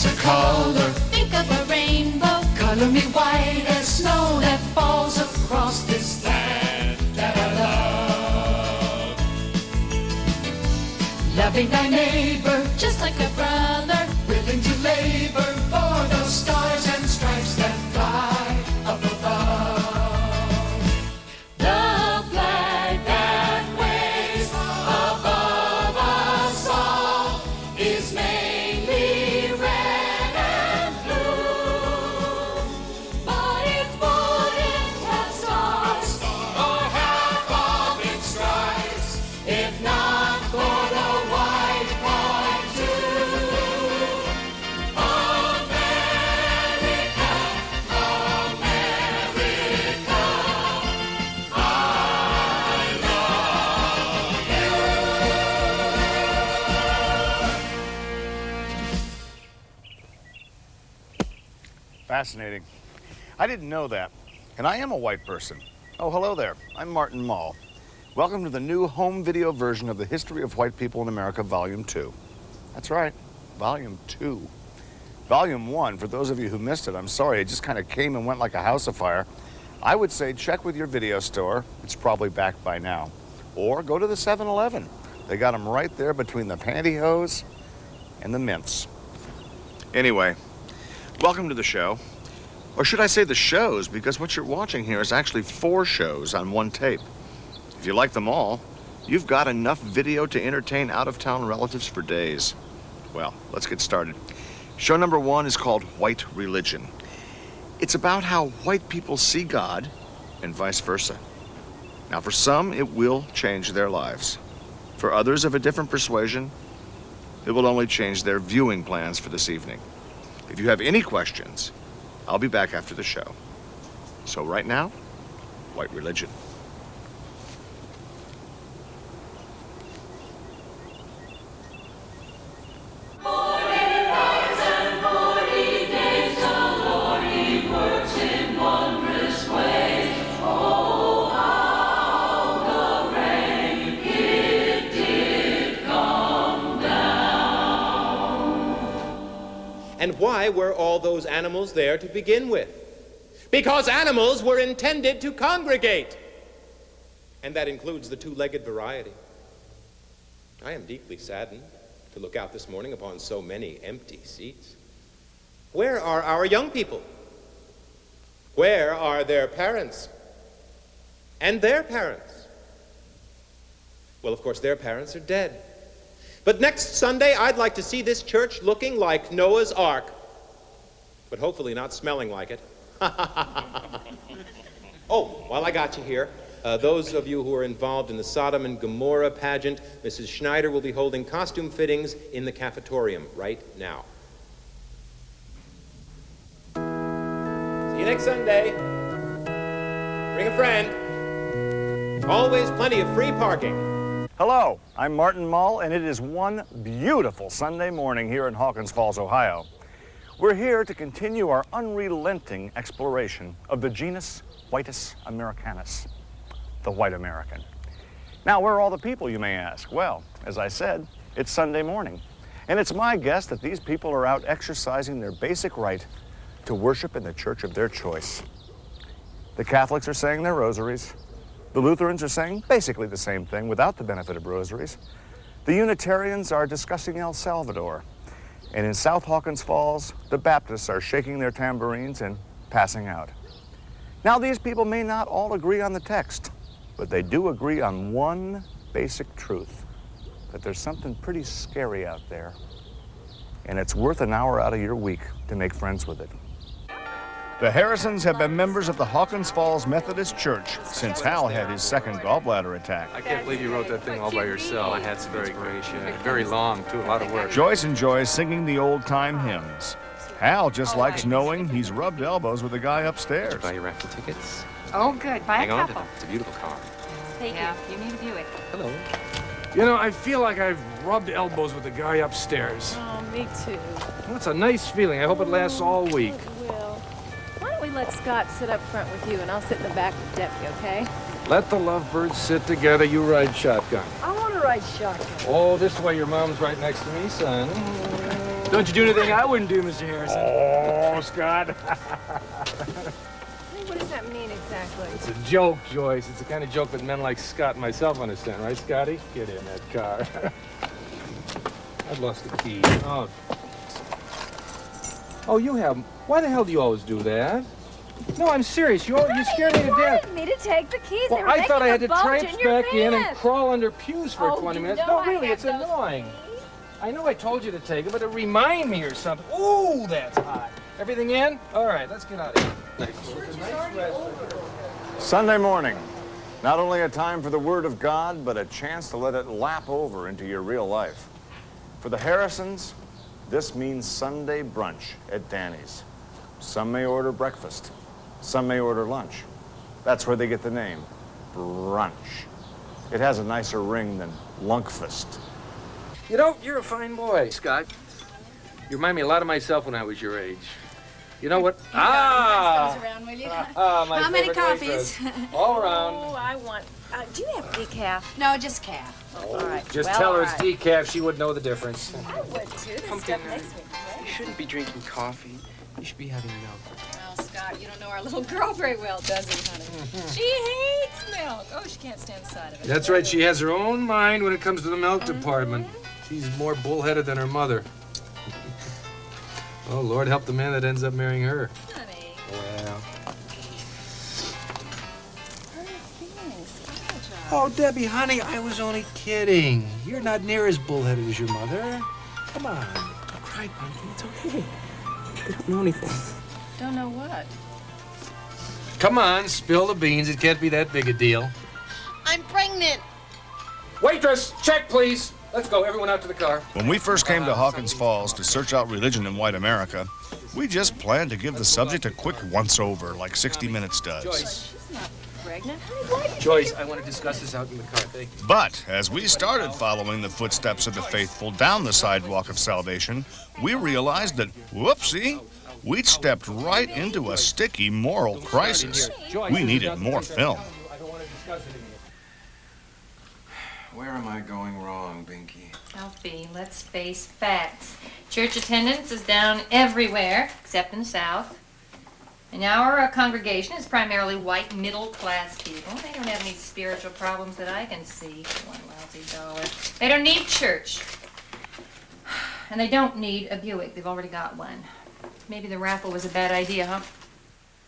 as a color. Think of a rainbow. Color me white as snow that falls across this land that I love. Loving thy neighbor, Just like a brother. willing to labor for those stars and stripes that fly up above. The flag that waves above us all is mainly red and blue, but it wouldn't have stars or half of its stripes if not for the white part too. America, America, I Fascinating. I didn't know that. And I am a white person. Oh, hello there. I'm Martin Mull. Welcome to the new home video version of the History of White People in America, Volume 2. That's right, Volume 2. Volume 1, for those of you who missed it, I'm sorry, it just kind of came and went like a house of fire. I would say check with your video store. It's probably back by now. Or go to the 7-Eleven. They got them right there between the pantyhose and the mints. Anyway, welcome to the show. Or should I say the shows, because what you're watching here is actually 4 shows on one tape. If you like them all, you've got enough video to entertain out-of-town relatives for days. Well, let's get started. Show number 1 is called White Religion. It's about how white people see God and vice versa. Now, for some, it will change their lives. For others of a different persuasion, it will only change their viewing plans for this evening. If you have any questions, I'll be back after the show. So right now, White Religion. And why were all those animals there to begin with? Because animals were intended to congregate. And that includes the two-legged variety. I am deeply saddened to look out this morning upon so many empty seats. Where are our young people? Where are their parents? And their parents? Well, of course, their parents are dead. But next Sunday, I'd like to see this church looking like Noah's Ark, but hopefully not smelling like it. Oh, while I got you here, those of you who are involved in the Sodom and Gomorrah pageant, Mrs. Schneider will be holding costume fittings in the cafetorium right now. See you next Sunday. Bring a friend. Always plenty of free parking. Hello, I'm Martin Mull, and it is one beautiful Sunday morning here in Hawkins Falls, Ohio. We're here to continue our unrelenting exploration of the genus Whitus americanus, the white American. Now, where are all the people, you may ask? Well, as I said, it's Sunday morning, and it's my guess that these people are out exercising their basic right to worship in the church of their choice. The Catholics are saying their rosaries. The Lutherans are saying basically the same thing without the benefit of rosaries. The Unitarians are discussing El Salvador. And in South Hawkins Falls, the Baptists are shaking their tambourines and passing out. Now, these people may not all agree on the text, but they do agree on one basic truth, that there's something pretty scary out there. And it's worth an hour out of your week to make friends with it. The Harrisons have been members of the Hawkins Falls Methodist Church since Hal had his second gallbladder attack. I can't believe you wrote that thing all by yourself. I had some inspiration. Very long, too, a lot of work. Joyce enjoys singing the old-time hymns. Hal just likes knowing he's rubbed elbows with the guy upstairs. Did you buy your raffle tickets? Oh, good. Buy Hang a on to couple. them. It's a beautiful car. Thank you. You need a Buick. Hello. You know, I feel like I've rubbed elbows with the guy upstairs. Oh, me too. Well, it's a nice feeling. I hope it lasts all week. It will. Why don't we let Scott sit up front with you and I'll sit in the back with Debbie, okay? Let the lovebirds sit together. You ride shotgun. I want to ride shotgun. Oh, this way your mom's right next to me, son. Don't you do anything I wouldn't do, Mr. Harrison. Oh, Scott. Hey, what does that mean exactly? It's a joke, Joyce. It's the kind of joke that men like Scott and myself understand, right, Scotty? Get in that car. I've lost the key. Oh, you have. Why the hell do you always do that? No, I'm serious. You scared me to death. You wanted me to take the keys. Well, They were I thought I had making to a bulge traipse in your back in and pants. crawl under pews for Oh, 20 you minutes. know No, I really, have it's those annoying. keys. I know I told you to take it, but to remind me or something. Ooh, that's hot. Everything in? All right, let's get out of here. Sunday morning. Not only a time for the Word of God, but a chance to let it lap over into your real life. For the Harrisons, this means Sunday brunch at Danny's. Some may order breakfast. Some may order lunch. That's where they get the name, brunch. It has a nicer ring than Lunkfest. You know, you're a fine boy, Scott. You remind me a lot of myself when I was your age. You know what? Pass those around, will you? My How many favorite coffees? waitress. All around. Oh, I want. Do you have decaf? No, just calf. All right. Just well, tell her all it's right. decaf. She would know the difference. I would too. This Pumpkin, stuff makes me You crazy. shouldn't be drinking coffee. You should be having milk. Well, Scott, you don't know our little girl very well, does he, honey? She hates milk. Oh, she can't stand the sight of it. That's right. She has her own mind when it comes to the milk department. She's more bullheaded than her mother. Oh, Lord help the man that ends up marrying her. Honey. Well. How are you feeling? Scott? Oh, Debbie, honey, I was only kidding. You're not near as bullheaded as your mother. Come on. Don't cry, Pumpkin. It's okay. They don't know anything. Don't know what. Come on, spill the beans. It can't be that big a deal. I'm pregnant. Waitress, check, please. Let's go. Everyone out to the car. When we first came to Hawkins Falls to search out religion in white America, we just planned to give the subject a quick once-over, like 60 Minutes does. Joyce. She's not pregnant. Honey, why did Joyce, I want to discuss this out in the car. Thank you. But as we started following the footsteps of the faithful down the sidewalk of salvation, we realized that, whoopsie, we'd stepped right into a sticky moral crisis. We needed more film. I don't want to discuss it anymore. Where am I going wrong, Binky? Alfie, let's face facts. Church attendance is down everywhere, except in the South. And our congregation is primarily white, middle-class people. They don't have any spiritual problems that I can see for one lousy dollar. They don't need church. And they don't need a Buick. They've already got one. Maybe the raffle was a bad idea, huh?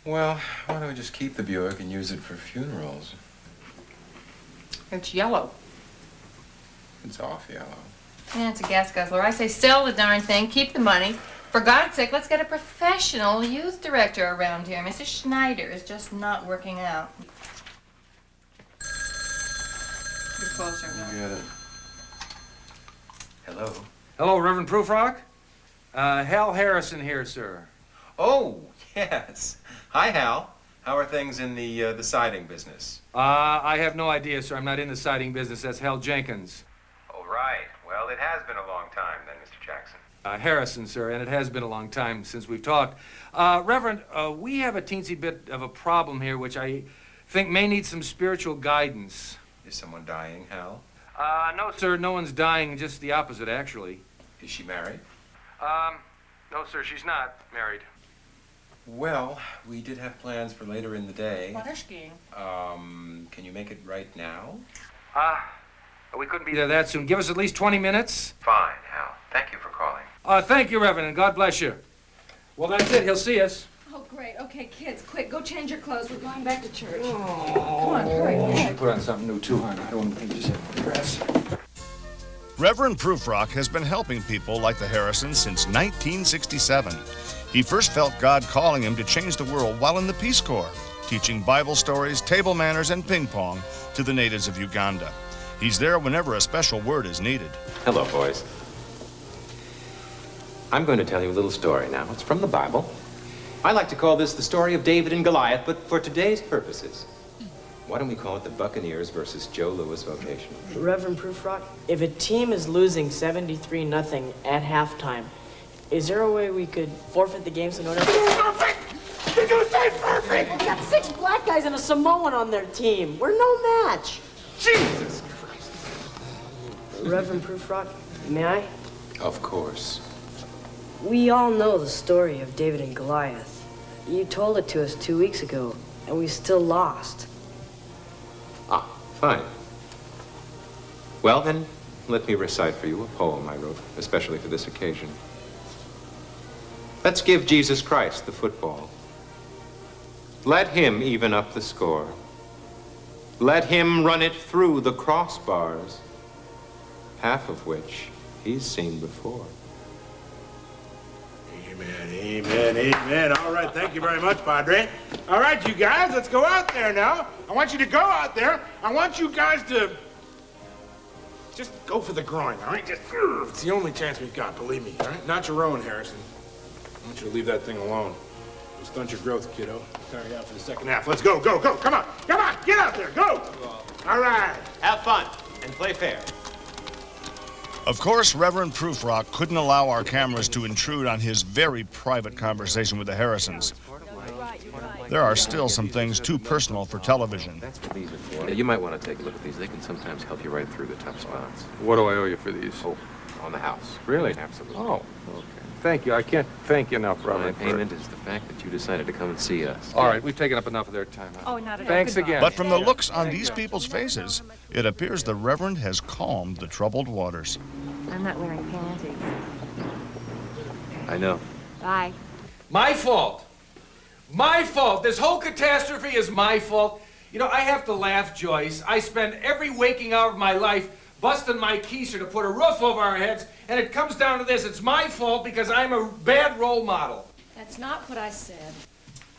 Well, why don't we just keep the Buick and use it for funerals? It's yellow. It's off yellow. Yeah, it's a gas guzzler. I say sell the darn thing, keep the money. For God's sake, let's get a professional youth director around here. Mrs. Schneider is just not working out. You're closer now. Get it. Hello. Hello, Reverend Prufrock. Hal Harrison here, sir. Oh, yes. Hi, Hal. How are things in the siding business? I have no idea, sir. I'm not in the siding business. That's Hal Jenkins. Oh, right. Well, it has been a long time then, Mr. Jackson. Harrison, sir, and it has been a long time since we've talked. Reverend, we have a teensy bit of a problem here, which I think may need some spiritual guidance. Is someone dying, Hal? No, sir, no one's dying, just the opposite, actually. Is she married? No, sir, she's not married. Well, we did have plans for later in the day. Water skiing. Can you make it right now? We couldn't be there that soon. Give us at least 20 minutes. Fine, Hal. Thank you for calling. Thank you, Reverend, and God bless you. Well, that's it. He'll see us. Oh, great. Okay, kids, quick, go change your clothes. We're going back to church. Come on, hurry. You should put on something new, too, hon. I don't want to just have to dress. Reverend Prufrock has been helping people like the Harrisons since 1967. He first felt God calling him to change the world while in the Peace Corps, teaching Bible stories, table manners, and ping pong to the natives of Uganda. He's there whenever a special word is needed. Hello, boys. I'm going to tell you a little story now. It's from the Bible. I like to call this the story of David and Goliath, but for today's purposes, why don't we call it the Buccaneers versus Joe Louis Vocational? Reverend Prufrock, if a team is losing 73-0 at halftime, is there a way we could forfeit the game so no one else... Perfect! Did you say perfect? We got 6 black guys and a Samoan on their team. We're no match. Jesus Christ. Reverend Prufrock, may I? Of course. We all know the story of David and Goliath. You told it to us 2 weeks ago, and we still lost. Ah, fine. Well, then, let me recite for you a poem I wrote, especially for this occasion. Let's give Jesus Christ the football. Let him even up the score. Let him run it through the crossbars, half of which he's seen before. Amen, amen, amen. All right, thank you very much, Padre. All right, you guys, let's go out there now. I want you to go out there. I want you guys to just go for the groin, all right? Just, it's the only chance we've got, believe me, all right? Not your own, Harrison. I want you to leave that thing alone. It'll stunt your growth, kiddo. Carry out for the second half. Let's go, go, go. Come on, get out there, go. All right. Have fun and play fair. Of course, Reverend Prufrock couldn't allow our cameras to intrude on his very private conversation with the Harrisons. There are still some things too personal for television. That's what these are for. You might want to take a look at these. They can sometimes help you right through the tough spots. What do I owe you for these? Oh, on the house. Really? Absolutely. Oh, okay. Thank you. I can't thank you enough, My Robert. payment is the fact that you decided to come and see us. All right, we've taken up enough of their time. Oh, not at all. Thanks again. But from the looks on these people's faces, it appears the Reverend has calmed the troubled waters. I'm not wearing panties. I know. Bye. My fault. My fault. This whole catastrophe is my fault. You know, I have to laugh, Joyce. I spend every waking hour of my life busting my keister to put a roof over our heads, and it comes down to this. It's my fault because I'm a bad role model. That's not what I said.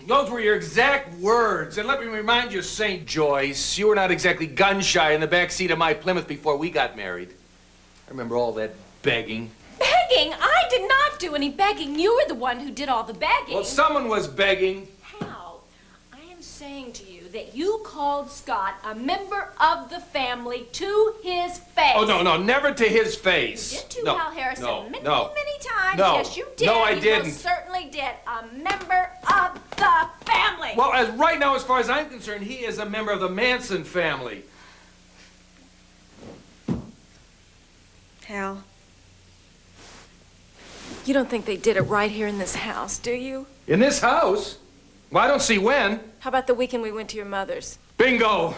Those were your exact words. And let me remind you, St. Joyce, you were not exactly gun-shy in the back seat of my Plymouth before we got married. I remember all that begging. Begging? I did not do any begging. You were the one who did all the begging. Well, someone was begging. How? I am saying to you that you called Scott a member of the family to his face. Oh, no, never to his face. You did too, No, Hal Harrison. no, many, no. many times. No. Yes, you did. No, I You didn't. most certainly did. A member of the family. Well, right now, as far as I'm concerned, he is a member of the Manson family. Hal. You don't think they did it right here in this house, do you? In this house? Well, I don't see when. How about the weekend we went to your mother's? Bingo!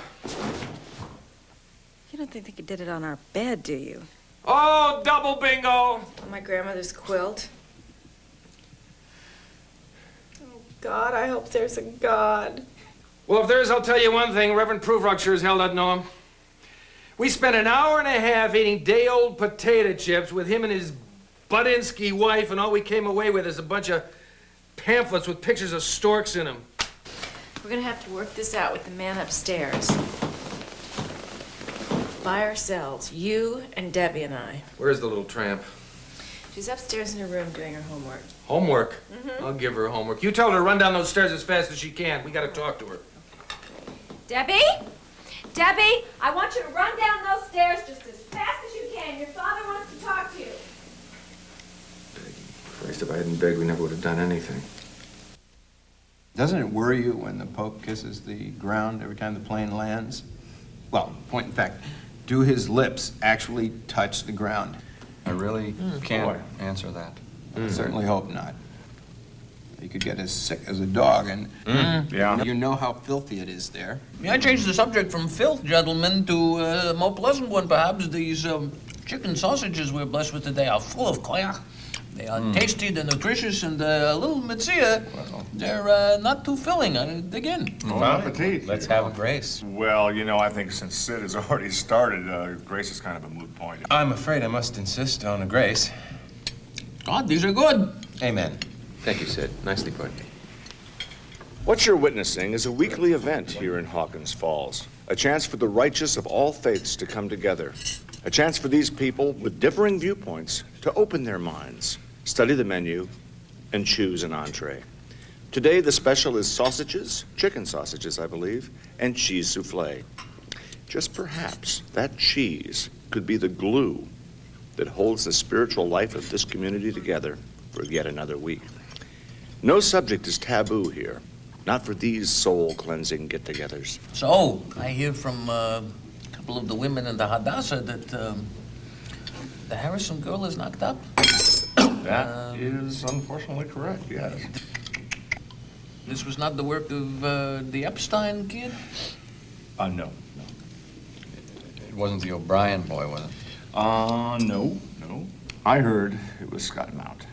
You don't think they did it on our bed, do you? Oh, double bingo! On my grandmother's quilt? Oh, God, I hope there's a God. Well, if there is, I'll tell you one thing. Reverend Prufrock sure as hell doesn't know him. We spent an hour and a half eating day-old potato chips with him and his Budinsky wife, and all we came away with is a bunch of pamphlets with pictures of storks in them. We're gonna have to work this out with the man upstairs. By ourselves, you and Debbie and I. Where's the little tramp? She's upstairs in her room doing her homework. Homework? I'll give her homework. You tell her to run down those stairs as fast as she can. We gotta talk to her. Debbie? Debbie, I want you to run down those stairs just as fast as you can. Your father wants to talk to you. Christ, if I hadn't begged, we never would have done anything. Doesn't it worry you when the Pope kisses the ground every time the plane lands? Well, point in fact, do his lips actually touch the ground? I really can't answer that. I certainly hope not. You could get as sick as a dog, and Yeah. you know how filthy it is there. May I change the subject from filth, gentlemen, to a more pleasant one, perhaps? These chicken sausages we're blessed with today are full of clair. They are tasty, they're nutritious, and a little metzia. They're not too filling. Dig in. Bon appetit. Let's have grace. Well, you know, I think since Sid has already started, Grace is kind of a moot point. I'm afraid I must insist on a grace. God, these are good. Amen. Thank you, Sid. Nicely put. What you're witnessing is a weekly event here in Hawkins Falls. A chance for the righteous of all faiths to come together. A chance for these people with differing viewpoints to open their minds, study the menu, and choose an entree. Today, the special is sausages, chicken sausages, I believe, and cheese souffle. Just perhaps that cheese could be the glue that holds the spiritual life of this community together for yet another week. No subject is taboo here, not for these soul-cleansing get-togethers. So, I hear from a couple of the women in the Hadassah that the Harrison girl is knocked up. That is unfortunately correct, yes. This was not the work of the Epstein kid? No. It wasn't the O'Brien boy, was it? No. I heard it was Scott Mount.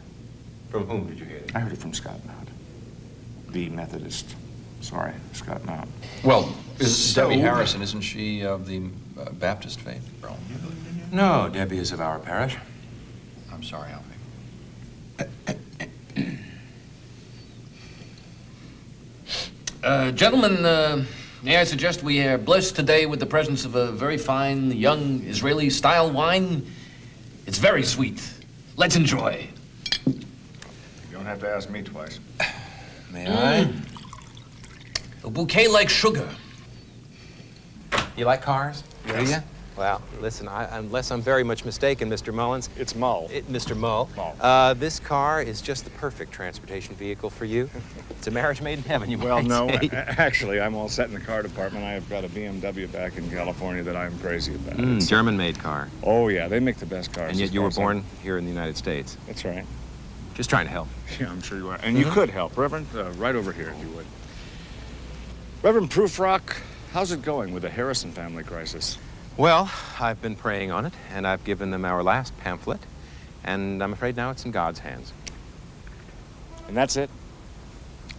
From whom did you hear it? I heard it from Scott Mount. The Methodist. Sorry, Scott Mount. Well, So- Debbie Harrison, isn't she of the Baptist faith? No, Debbie is of our parish. I'm sorry, Alfie. Gentlemen, may I suggest we are blessed today with the presence of a very fine, young Israeli-style wine? It's very sweet. Let's enjoy. You don't have to ask me twice. May I? A bouquet like sugar. You like cars? Yes. Do you? Well, listen, unless I'm very much mistaken, Mr. Mullins. It's Mull. Mr. Mull. Mull. This car is just the perfect transportation vehicle for you. It's a marriage made in heaven, you Well, might no, say. actually, I'm all set in the car department. I have got a BMW back in California that I'm crazy about. It's- German-made car. Oh, yeah, they make the best cars. And yet as you far were as I- born here in the United States. That's right. Just trying to help. Yeah, I'm sure you are. And you could help. Reverend, right over here, if you would. Reverend Prufrock, how's it going with the Harrison family crisis? Well, I've been praying on it, and I've given them our last pamphlet, and I'm afraid now it's in God's hands. And that's it?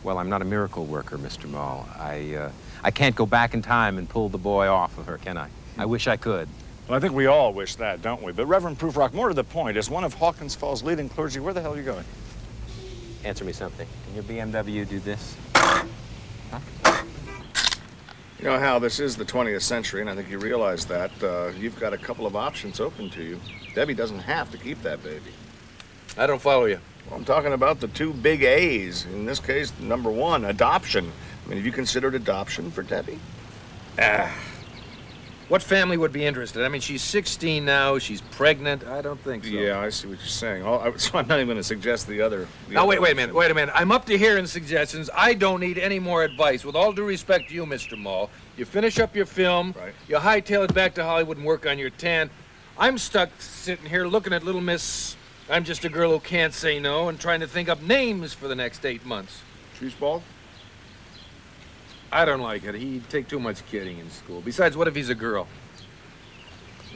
Well, I'm not a miracle worker, Mr. Mull. I can't go back in time and pull the boy off of her, can I? I wish I could. Well, I think we all wish that, don't we? But Reverend Prufrock, more to the point, as one of Hawkins Falls' leading clergy, where the hell are you going? Answer me something. Can your BMW do this? You know, Hal, this is the 20th century, and I think you realize that. You've got a couple of options open to you. Debbie doesn't have to keep that baby. I don't follow you. Well, I'm talking about the two big A's. In this case, number one, adoption. I mean, have you considered adoption for Debbie? What family would be interested? I mean, she's 16 now. She's pregnant. I don't think so. Yeah, I see what you're saying. So I'm not even going to suggest the other. Now, wait a minute. I'm up to hearing suggestions. I don't need any more advice. With all due respect to you, Mr. Mull, you finish up your film, Right. you hightail it back to Hollywood and work on your tan. I'm stuck sitting here looking at little Miss I'm just a girl who can't say no and trying to think up names for the next 8 months. Cheeseball? I don't like it. He'd take too much kidding in school. Besides, what if he's a girl?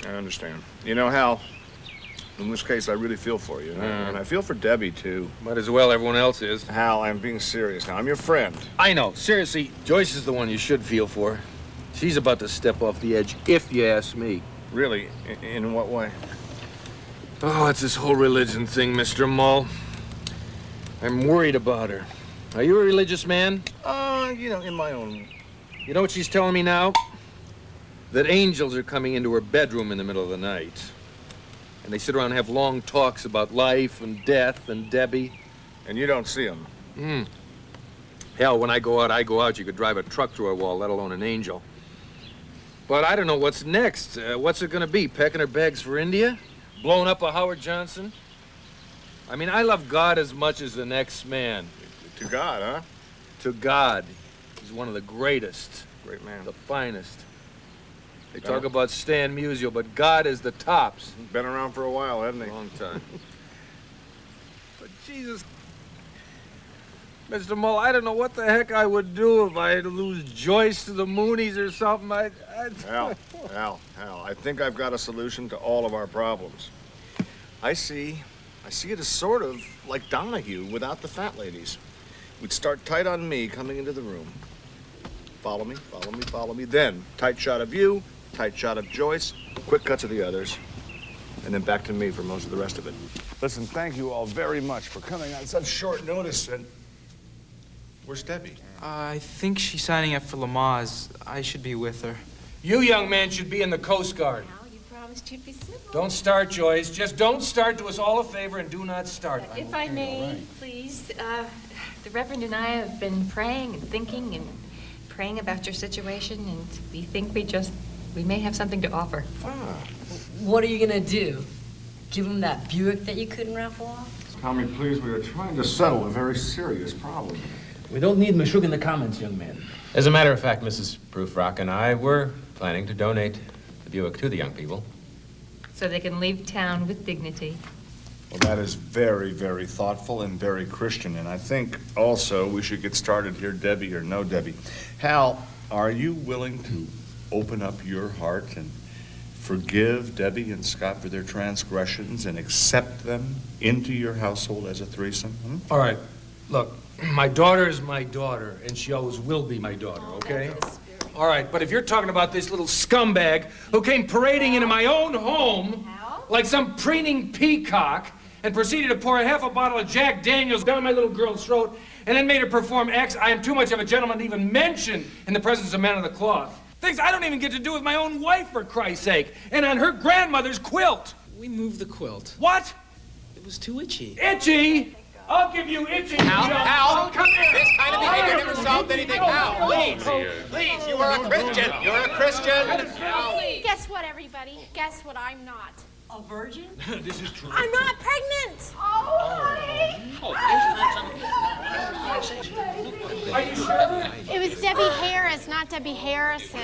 I understand. You know, Hal, in this case, I really feel for you. And I feel for Debbie, too. Might as well, everyone else is. Hal, I'm being serious now. I'm your friend. I know. Seriously, Joyce is the one you should feel for. She's about to step off the edge, if you ask me. Really? In what way? Oh, it's this whole religion thing, Mr. Mull. I'm worried about her. Are you a religious man? You know, in my own... You know what she's telling me now? That angels are coming into her bedroom in the middle of the night. And they sit around and have long talks about life and death and Debbie. And you don't see them? Hell, when I go out, you could drive a truck through a wall, let alone an angel. But I don't know what's next. What's it gonna be? Packing her bags for India? Blowing up a Howard Johnson? I mean, I love God as much as the next man. To God, huh? To God. He's one of the greatest. Great man. The finest. They talk about Stan Musial, but God is the tops. Been around for a while, hasn't he? Long time. But Jesus, Mr. Mull, I don't know what the heck I would do if I had to lose Joyce to the Moonies or something. Hal, I think I've got a solution to all of our problems. I see it as sort of like Donahue without the fat ladies. We'd start tight on me coming into the room. Follow me, follow me, follow me. Then, tight shot of you, tight shot of Joyce, quick cut to the others, and then back to me for most of the rest of it. Listen, thank you all very much for coming on such short notice. And where's Debbie? I think she's signing up for Lamaze. I should be with her. You young man should be in the Coast Guard. Now, you promised you'd be civil. Don't start, Joyce. Just don't start. Do us all a favor and do not start. If I may, please, the Reverend and I have been praying and thinking and praying about your situation, and we think we may have something to offer. What are you gonna do? Give him that Buick that you couldn't raffle off? Tommy, please, we are trying to settle a very serious problem. We don't need Meshuggah in the comments, young man. As a matter of fact, Mrs. Prufrock and I were planning to donate the Buick to the young people. So they can leave town with dignity. Well, that is very, very thoughtful and very Christian. And I think also we should get started here, Debbie or no Debbie. Hal, are you willing to open up your heart and forgive Debbie and Scott for their transgressions and accept them into your household as a threesome? All right, look, my daughter is my daughter, and she always will be my daughter, okay? All right, but if you're talking about this little scumbag who came parading into my own home like some preening peacock and proceeded to pour half a bottle of Jack Daniels down my little girl's throat and then made her perform acts I am too much of a gentleman to even mention in the presence of men of the cloth. Things I don't even get to do with my own wife, for Christ's sake, and on her grandmother's quilt. We moved the quilt. What? It was too itchy. Itchy? I'll give you itchy. Al, come here. This kind of behavior never solved anything. Al, please, please, you are a Christian. You're a Christian. Guess what, everybody? Guess what I'm not? A virgin? This is true. I'm not pregnant. Oh, Are you sure? It was Debbie Harris, not Debbie Harrison.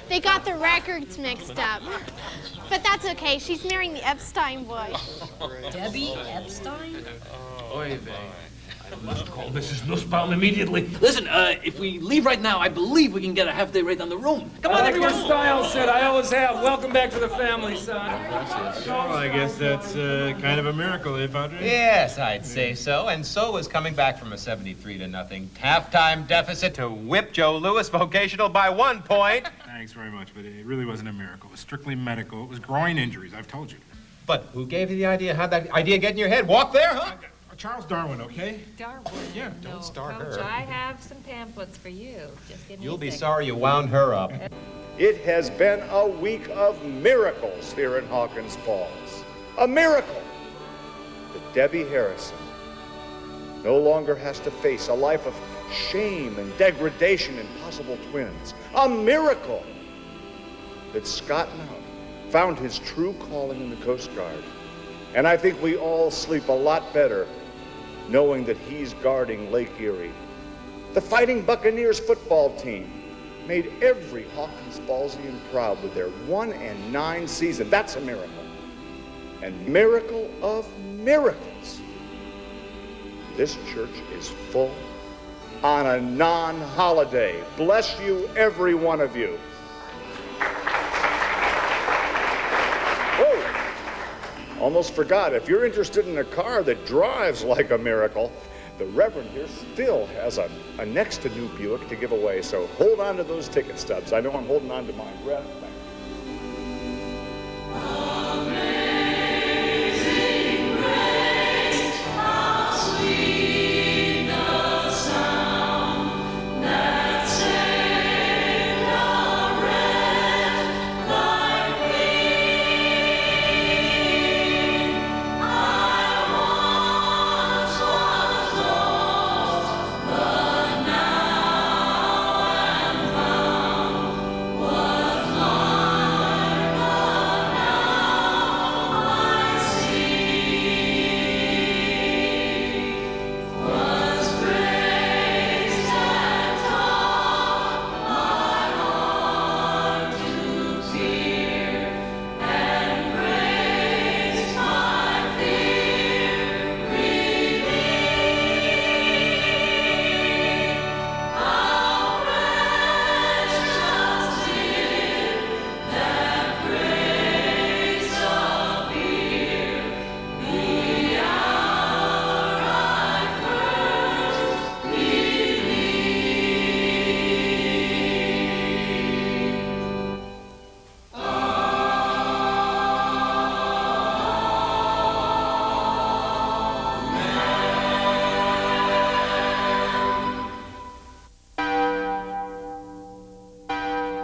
They got the records mixed up. But that's okay. She's marrying the Epstein boy. Debbie Epstein? Oy vey. I must call Mrs. Nussbaum immediately. Listen, if we leave right now, I believe we can get a half-day rate on the room. Come on, Your everyone. style, Sid. I always have. Welcome back to the family, son. Well, I guess that's kind of a miracle, eh, Padre? Yes, I'd say so. And so was coming back from a 73-0 halftime deficit to whip Joe Louis Vocational by 1 point. Thanks very much, but it really wasn't a miracle. It was strictly medical. It was groin injuries, I've told you. But who gave you the idea? How'd that idea get in your head? Walk there, huh? Charles Darwin, okay? Darwin? Yeah, No, start Coach, her. I have some pamphlets for you. Just give me You'll a be second. sorry you wound her up. It has been a week of miracles here in Hawkins Falls. A miracle that Debbie Harrison no longer has to face a life of shame and degradation and possible twins. A miracle that Scott Mount found his true calling in the Coast Guard. And I think we all sleep a lot better knowing that he's guarding Lake Erie. The Fighting Buccaneers football team made every Hawkins Fallsian proud with their 1-9 season. That's a miracle. And miracle of miracles. This church is full on a non-holiday. Bless you, every one of you. Whoa! Almost forgot, if you're interested in a car that drives like a miracle, the Reverend here still has a next to new Buick to give away, so hold on to those ticket stubs. I know I'm holding on to mine. Grab them back.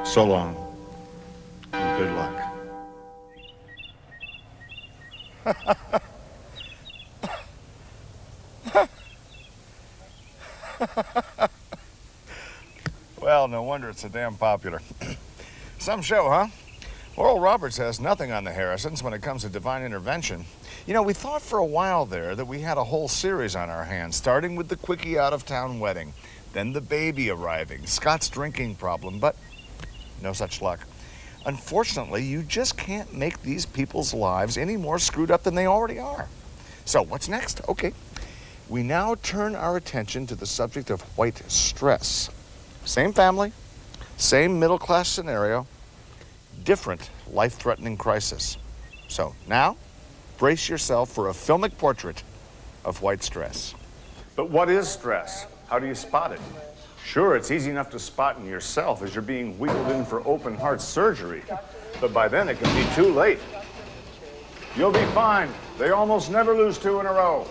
So long, and good luck. Well, no wonder it's so damn popular. Some show, huh? Oral Roberts has nothing on the Harrisons when it comes to divine intervention. You know, we thought for a while there that we had a whole series on our hands, starting with the quickie out-of-town wedding, then the baby arriving, Scott's drinking problem, but no such luck. Unfortunately, you just can't make these people's lives any more screwed up than they already are. So what's next? Okay. We now turn our attention to the subject of white stress. Same family, same middle-class scenario, different life-threatening crisis. So now, brace yourself for a filmic portrait of white stress. But what is stress? How do you spot it? Sure, it's easy enough to spot in yourself as you're being wheeled in for open heart surgery. But by then, it can be too late. You'll be fine. They almost never lose 2 in a row.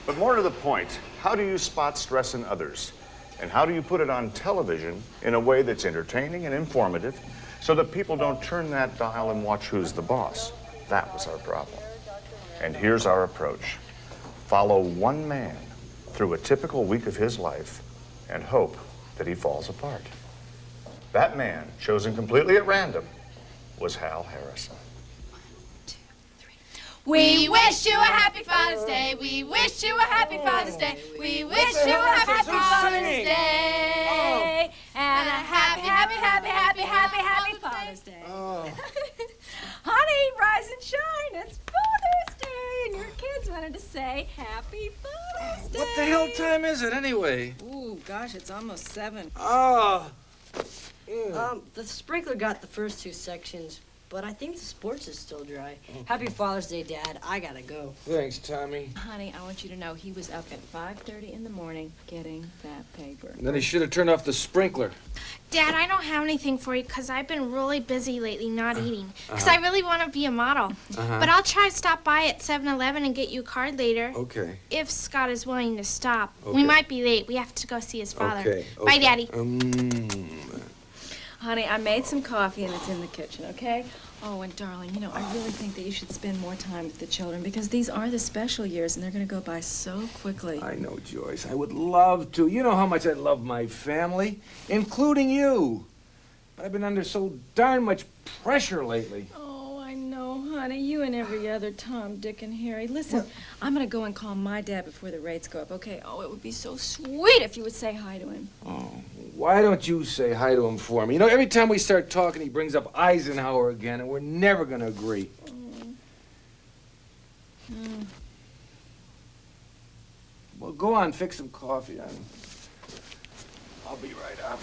But more to the point, how do you spot stress in others? And how do you put it on television in a way that's entertaining and informative so that people don't turn that dial and watch Who's the Boss? That was our problem. And here's our approach. Follow one man through a typical week of his life and hope that he falls apart. That man, chosen completely at random, was Hal Harrison. We wish you a happy Father's Day. We wish you a happy Father's Day. We wish you a happy Father's Day. And a happy Father's Day. Oh. Honey, rise and shine. It's Father's Day. And your kids wanted to say Happy Father's Day. What the hell time is it anyway? Ooh, gosh, it's almost 7. Oh. The sprinkler got the first 2 sections, but I think the sports is still dry. Happy Father's Day, Dad. I gotta go. Thanks, Tommy. Honey, I want you to know he was up at 5:30 in the morning getting that paper. Then he should have turned off the sprinkler. Dad, I don't have anything for you because I've been really busy lately not eating. Because I really want to be a model. But I'll try to stop by at 7-Eleven and get you a card later. Okay. If Scott is willing to stop. Okay. We might be late. We have to go see his father. Okay. Bye, Daddy. Honey, I made some coffee and it's in the kitchen, okay? Oh, and darling, you know, I really think that you should spend more time with the children because these are the special years and they're going to go by so quickly. I know, Joyce. I would love to. You know how much I love my family, including you. I've been under so darn much pressure lately. Oh, I know, honey. You and every other Tom, Dick, and Harry. Listen, I'm going to go and call my dad before the rates go up, okay? Oh, it would be so sweet if you would say hi to him. Oh, why don't you say hi to him for me? You know, every time we start talking, he brings up Eisenhower again, and we're never going to agree. Well, go on, fix some coffee. I'll be right up.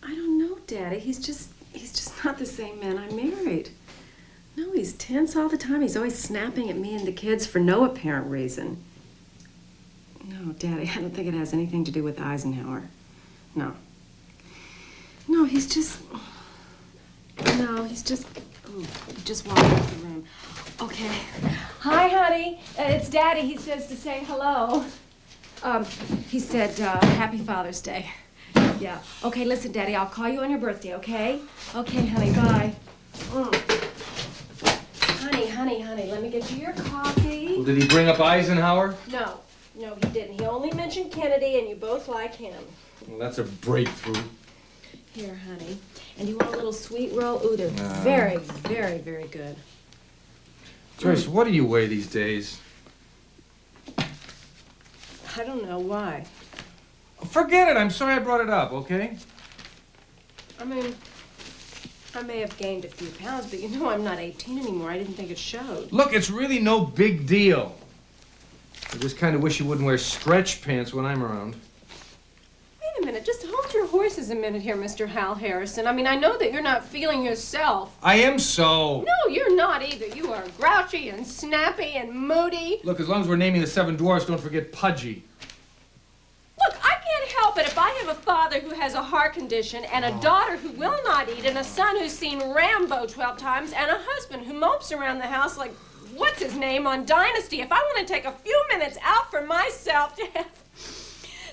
I don't know, Daddy. He's just not the same man I married. No, he's tense all the time. He's always snapping at me and the kids for no apparent reason. No, Daddy, I don't think it has anything to do with Eisenhower. No. No, he's just... No, he's just... Ooh, he just walked out of the room. Okay. Hi, honey. It's Daddy. He says to say hello. He said, Happy Father's Day. Yeah. Okay, listen, Daddy, I'll call you on your birthday, okay? Okay, honey, bye. Honey, let me get you your coffee. Well, did he bring up Eisenhower? No, he didn't. He only mentioned Kennedy, and you both like him. Well, that's a breakthrough. Here, honey. And you want a little sweet roll? Ooh, they're very, very, very good. Joyce, what do you weigh these days? I don't know why. Forget it. I'm sorry I brought it up, okay? I mean, I may have gained a few pounds, but you know I'm not 18 anymore. I didn't think it showed. Look, it's really no big deal. I just kind of wish you wouldn't wear stretch pants when I'm around. Wait a minute. Just hold your horses a minute here, Mr. Hal Harrison. I mean, I know that you're not feeling yourself. I am so. No, you're not either. You are grouchy and snappy and moody. Look, as long as we're naming the 7 dwarfs, don't forget Pudgy. Look, I can't help it if I have a father who has a heart condition and a daughter who will not eat and a son who's seen Rambo 12 times and a husband who mopes around the house like, what's his name on Dynasty. If I want to take a few minutes out for myself to have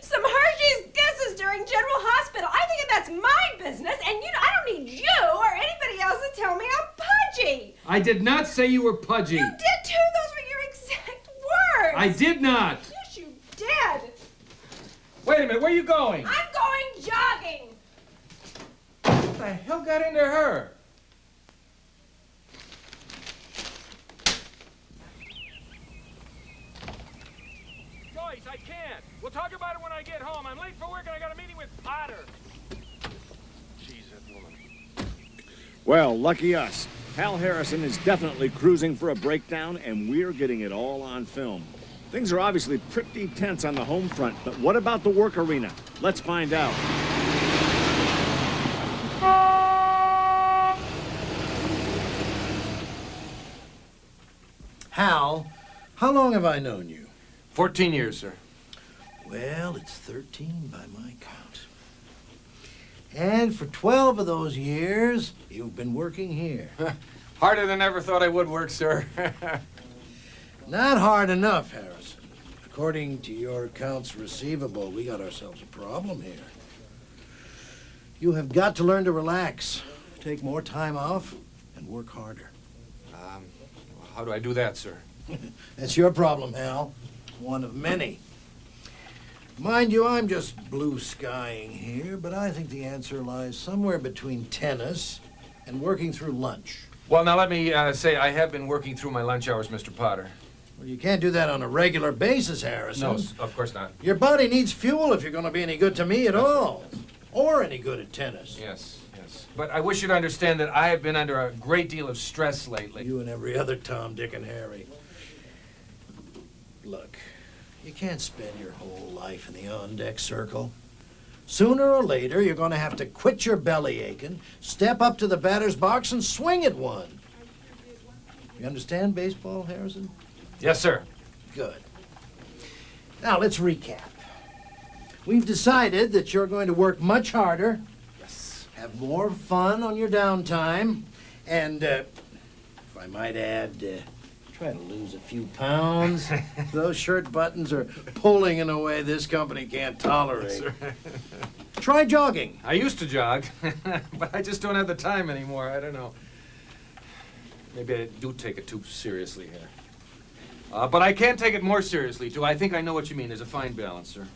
some Hershey's Kisses during General Hospital, I think that's my business, and I don't need you or anybody else to tell me I'm pudgy. I did not say you were pudgy. You did too. Those were your exact words. I did not. Yes, you did. Wait a minute, where are you going? I'm going jogging. What the hell got into her? Joyce, I can't. We'll talk about it when I get home. I'm late for work and I got a meeting with Potter. Jeez, that woman. Well, lucky us. Hal Harrison is definitely cruising for a breakdown, and we're getting it all on film. Things are obviously pretty tense on the home front, but what about the work arena? Let's find out. Hal, how long have I known you? 14 years, sir. Well, it's 13 by my count. And for 12 of those years, you've been working here. Harder than ever thought I would work, sir. Not hard enough, Harrison. According to your accounts receivable, we got ourselves a problem here. You have got to learn to relax, take more time off, and work harder. How do I do that, sir? That's your problem, Hal. One of many. Mind you, I'm just blue skying here, but I think the answer lies somewhere between tennis and working through lunch. Well, now let me say I have been working through my lunch hours, Mr. Potter. Well, you can't do that on a regular basis, Harrison. No, of course not. Your body needs fuel if you're going to be any good to me at all. Or any good at tennis. Yes, yes. But I wish you to understand that I have been under a great deal of stress lately. You and every other Tom, Dick, and Harry. Look, you can't spend your whole life in the on-deck circle. Sooner or later, you're going to have to quit your belly aching, step up to the batter's box, and swing at one. You understand baseball, Harrison? Yes, sir. Good. Now, let's recap. We've decided that you're going to work much harder, have more fun on your downtime, and, if I might add, try to lose a few pounds. Those shirt buttons are pulling in a way this company can't tolerate. Try jogging. I used to jog, but I just don't have the time anymore. I don't know. Maybe I do take it too seriously here. But I can take it more seriously, too. I think I know what you mean. There's a fine balance, sir.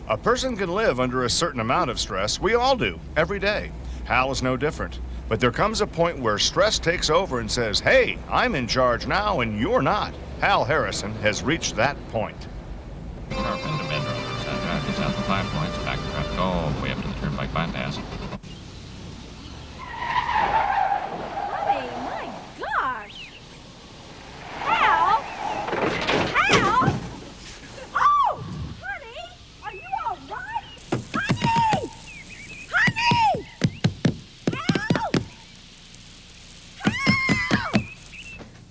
A person can live under a certain amount of stress. We all do, every day. Hal is no different. But there comes a point where stress takes over and says, hey, I'm in charge now and you're not. Hal Harrison has reached that point. Sharp into bedroom. Sandra, south of 5 points. Back to traffic all the way up to the turnpike bypass. Honey, my gosh! Hal! Hal! Oh! Honey! Are you all right? Honey! Honey! Hal! Hal!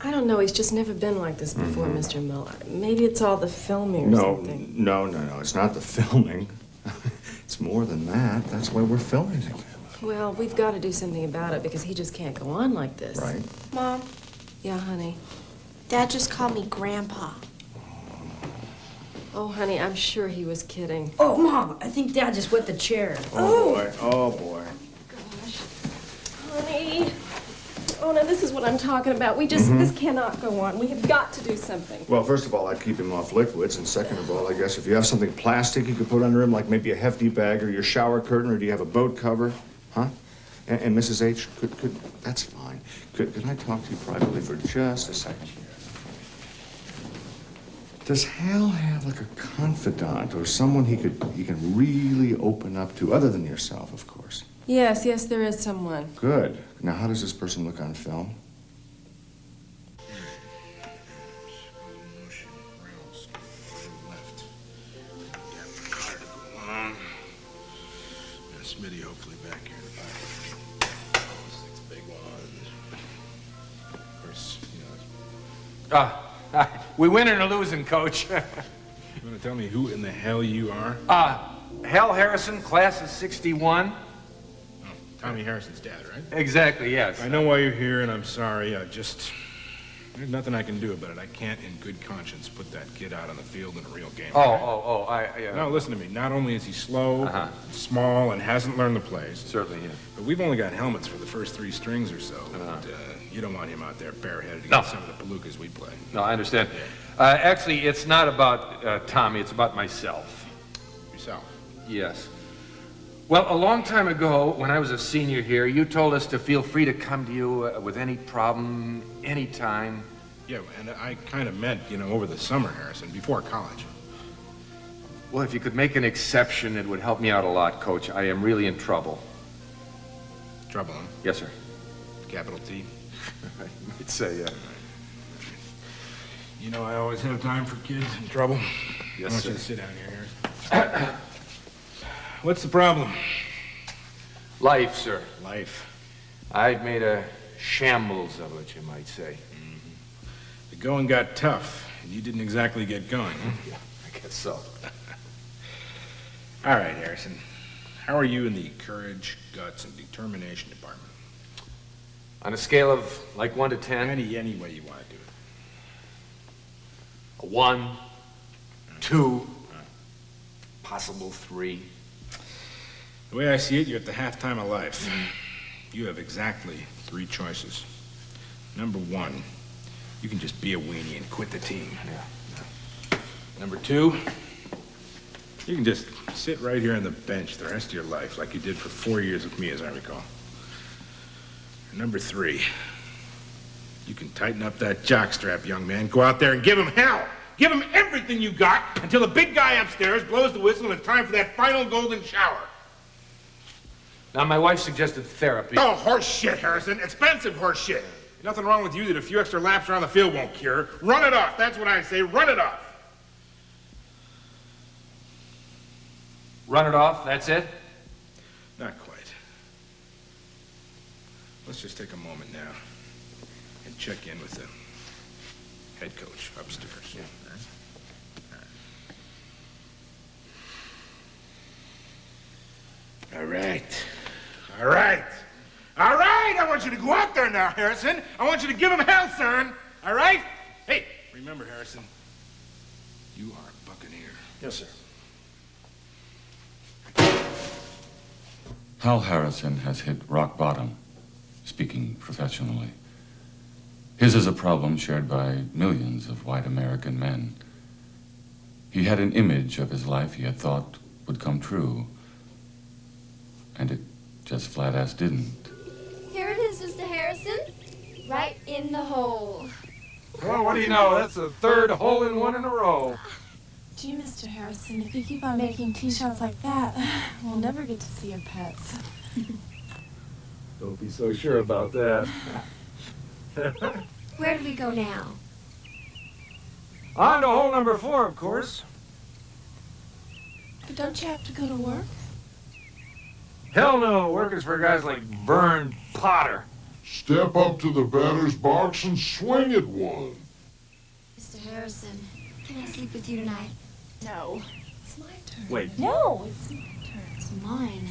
I don't know. He's just never been like this before, Mr. Miller. Maybe it's all the filming or something. No. It's not the filming. It's more than that. That's why we're filming it. Well, we've got to do something about it because he just can't go on like this. Right. Mom, Yeah, honey. Dad just called me Grandpa. Oh, honey, I'm sure he was kidding. Oh, Mom, I think Dad just wet the chair. Oh, boy. Honey. Oh, no, this is what I'm talking about. This cannot go on. We have got to do something. Well, first of all, I'd keep him off liquids, and second of all, I guess if you have something plastic you could put under him, like maybe a hefty bag or your shower curtain, or do you have a boat cover? Huh? And Mrs. H, could that's fine. Could I talk to you privately for just a second? Does Hal have like a confidant or someone he can really open up to, other than yourself, of course? Yes, there is someone. Good. Now, how does this person look on film? Smitty hopefully back here in about 6 big ones. Of course, you know. We winning or losing, Coach. You want to tell me who in the hell you are? Hal Harrison, class of '61. Oh, Tommy Harrison's dad, right? Exactly, yes. I know why you're here, and I'm sorry. There's nothing I can do about it. I can't, in good conscience, put that kid out on the field in a real game. No, listen to me. Not only is he slow, small, and hasn't learned the plays. Certainly, yeah. But we've only got helmets for the first 3 strings or so. And, you don't want him out there bareheaded No. against some of the palookas we play. No, I understand. Actually, it's not about Tommy. It's about myself. Yourself? Yes. Well, a long time ago, when I was a senior here, you told us to feel free to come to you with any problem, anytime. Yeah, and I kind of meant, over the summer, Harrison, before college. Well, if you could make an exception, it would help me out a lot, Coach. I am really in trouble. Trouble, huh? Yes, sir. Capital T. You'd say, yeah. You know I always have time for kids in trouble. Yes, I want sir. you to sit down here, Harris. What's the problem? Life, sir. Life. I've made a shambles of it, you might say. The going got tough, and you didn't exactly get going, huh? Yeah, I guess so. All right, Harrison. How are you in the courage, guts, and determination department? On a scale of like 1 to 10? Any way you want to do it. A 1, 2, possible 3. The way I see it, you're at the halftime of life. You have exactly 3 choices. Number 1, you can just be a weenie and quit the team. Yeah. Number 2, you can just sit right here on the bench the rest of your life like you did for 4 years with me, as I recall. Number 3, you can tighten up that jockstrap, young man. Go out there and give him hell. Give him everything you got until the big guy upstairs blows the whistle and it's time for that final golden shower. Now, my wife suggested therapy. Oh, horse shit, Harrison. Expensive horse shit. Nothing wrong with you that a few extra laps around the field won't cure. Run it off. That's what I say. Run it off. Run it off, that's it? Not quite. Let's just take a moment now and check in with the head coach upstairs. Yeah. All right. All right. All right. I want you to go out there now, Harrison. I want you to give him hell, son. All right? Hey, remember, Harrison, you are a Buccaneer. Yes, sir. Hal Harrison has hit rock bottom, speaking professionally. His is a problem shared by millions of white American men. He had an image of his life he had thought would come true, and it just flat-ass didn't. Here it is, Mr. Harrison. Right in the hole. Well, what do you know? That's the 3rd hole-in-one in a row. Gee, Mr. Harrison, if you keep on making tee shots like that, we'll never get to see your pets. Don't be so sure about that. Where do we go now? On to hole number 4, of course. But don't you have to go to work? Hell no, work is for guys like Vern Potter. Step up to the batter's box and swing at one. Mr. Harrison, can I sleep with you tonight? No. It's my turn. Wait. No, it's my turn. It's mine.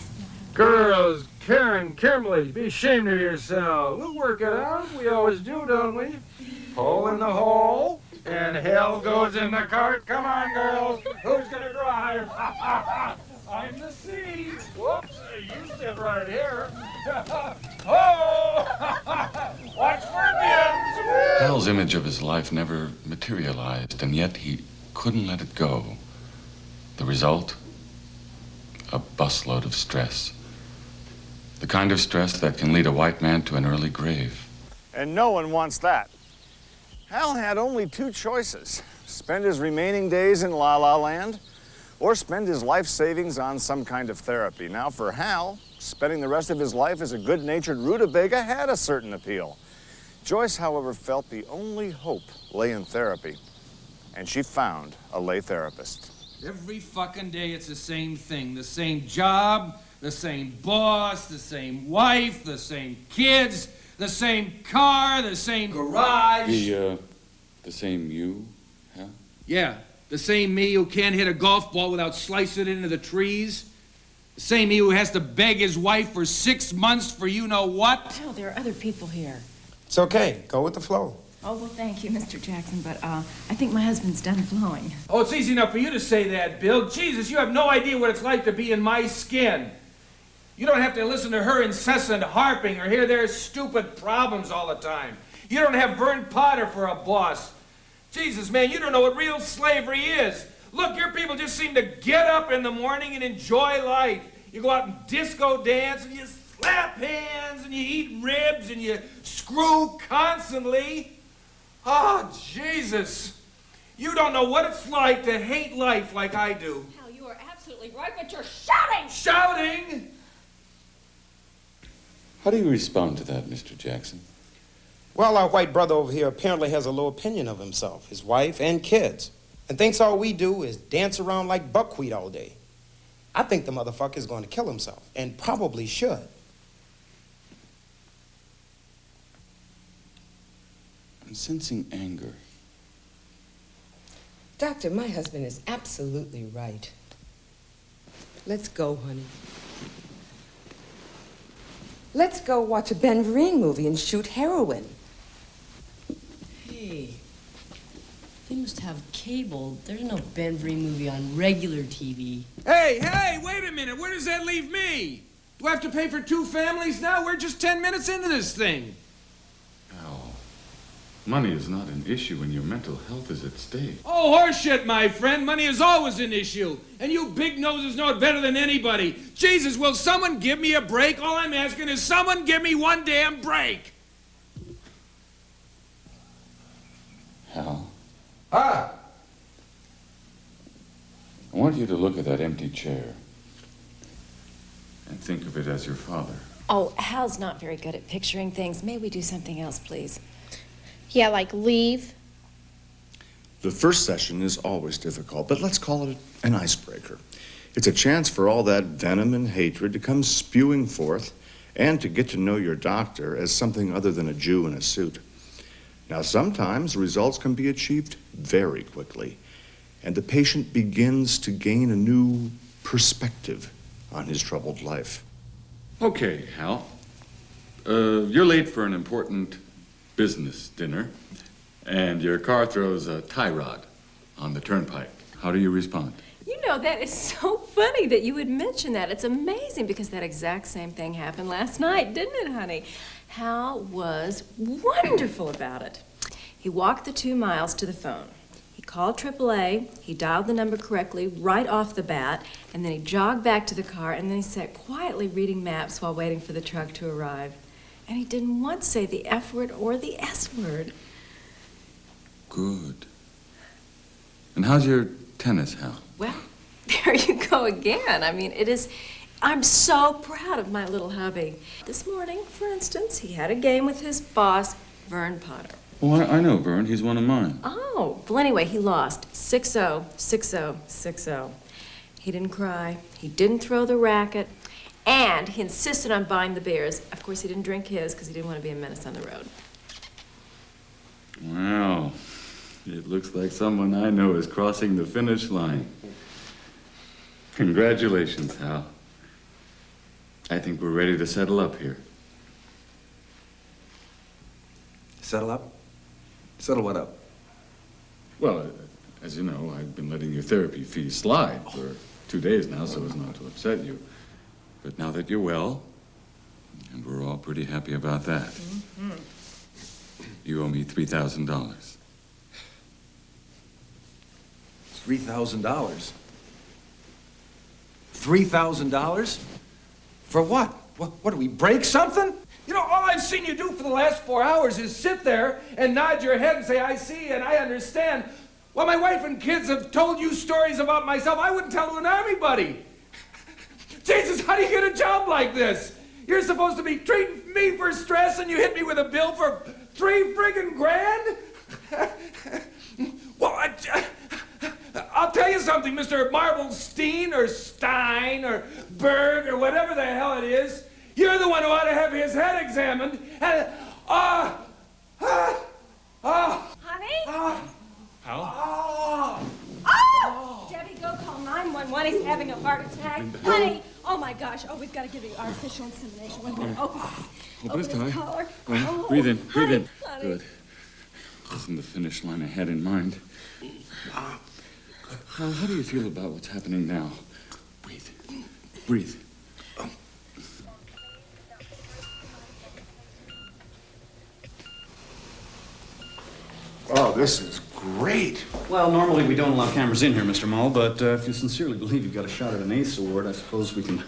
Girls, Karen, Kimberly, be ashamed of yourself. We'll work it out. We always do, don't we? Hole in the hole, and hell goes in the cart. Come on, girls. Who's gonna drive? I'm the seat. Whoops, you sit right here. Oh! Watch for bins. Hal's image of his life never materialized, and yet he couldn't let it go. The result? A busload of stress. The kind of stress that can lead a white man to an early grave. And no one wants that. Hal had only 2 choices. Spend his remaining days in La La Land, or spend his life savings on some kind of therapy. Now for Hal, spending the rest of his life as a good-natured rutabaga had a certain appeal. Joyce, however, felt the only hope lay in therapy, and she found a lay therapist. Every fucking day it's the same thing. The same job, the same boss, the same wife, the same kids, the same car, the same garage. The same you, huh? Yeah, the same me who can't hit a golf ball without slicing it into the trees. The same me who has to beg his wife for 6 months for you know what. Bill, there are other people here. It's okay. Go with the flow. Oh, well, thank you, Mr. Jackson, but I think my husband's done flowing. Oh, it's easy enough for you to say that, Bill. Jesus, you have no idea what it's like to be in my skin. You don't have to listen to her incessant harping or hear their stupid problems all the time. You don't have Vern Potter for a boss. Jesus, man, you don't know what real slavery is. Look, your people just seem to get up in the morning and enjoy life. You go out and disco dance and you slap hands and you eat ribs and you screw constantly. Oh, Jesus. You don't know what it's like to hate life like I do. Hal, you are absolutely right, but you're shouting! Shouting? How do you respond to that, Mr. Jackson? Well, our white brother over here apparently has a low opinion of himself, his wife, and kids, and thinks all we do is dance around like buckwheat all day. I think the motherfucker's going to kill himself, and probably should. I'm sensing anger. Doctor, my husband is absolutely right. Let's go, honey. Let's go watch a Ben Vereen movie and shoot heroin. Hey, they must have cable. There's no Ben Vereen movie on regular TV. Hey, wait a minute. Where does that leave me? Do I have to pay for 2 families now? We're just 10 minutes into this thing. Al, money is not an issue when your mental health is at stake. Oh, horseshit, my friend. Money is always an issue. And you big noses know it better than anybody. Jesus, will someone give me a break? All I'm asking is someone give me one damn break. Hal, Ah, I want you to look at that empty chair and think of it as your father. Oh, Hal's not very good at picturing things. May we do something else, please? Yeah, like leave. The first session is always difficult, but let's call it an icebreaker. It's a chance for all that venom and hatred to come spewing forth and to get to know your doctor as something other than a Jew in a suit. Now, sometimes results can be achieved very quickly, and the patient begins to gain a new perspective on his troubled life. Okay, Hal. You're late for an important business dinner, and your car throws a tie rod on the turnpike. How do you respond? You know, that is so funny that you would mention that. It's amazing because that exact same thing happened last night, didn't it, honey? Hal was wonderful about it. He walked the 2 miles to the phone. He called AAA, he dialed the number correctly right off the bat, and then he jogged back to the car, and then he sat quietly reading maps while waiting for the truck to arrive. And he didn't once say the F word or the S word. Good. And how's your tennis, Hal? Well, there you go again. I mean, I'm so proud of my little hubby. This morning, for instance, he had a game with his boss, Vern Potter. Oh, I know Vern. He's one of mine. Oh, well, anyway, he lost 6-0, 6-0, 6-0. He didn't cry. He didn't throw the racket. And he insisted on buying the beers. Of course, he didn't drink his because he didn't want to be a menace on the road. Wow. It looks like someone I know is crossing the finish line. Congratulations, Hal. I think we're ready to settle up here. Settle up? Settle what up? Well, as you know, I've been letting your therapy fees slide for 2 days now so as not to upset you. But now that you're well, and we're all pretty happy about that, you owe me $3,000. $3,000? $3,000? For what? What, do we break something? You know, all I've seen you do for the last 4 hours is sit there and nod your head and say, I see and I understand. Well, my wife and kids have told you stories about myself I wouldn't tell to an army buddy. Jesus, how do you get a job like this? You're supposed to be treating me for stress and you hit me with a bill for $3 friggin' grand? Well, I'll tell you something, Mr. Marblestein or Stein or Berg or whatever the hell it is. You're the one who ought to have his head examined. And, Honey? Hal? Oh! Debbie, go call 911. He's having a heart attack. Honey! Oh my gosh. Oh, we've got to give you artificial insemination. Wait a minute. Open his collar. Oh, Breathe in, breathe in. honey. Good. Wasn't the finish line I had in mind. Hal, how do you feel about what's happening now? Breathe. Breathe. Oh, this is great. Well, normally we don't allow cameras in here, Mr. Mull, but if you sincerely believe you've got a shot at an Ace Award, I suppose we can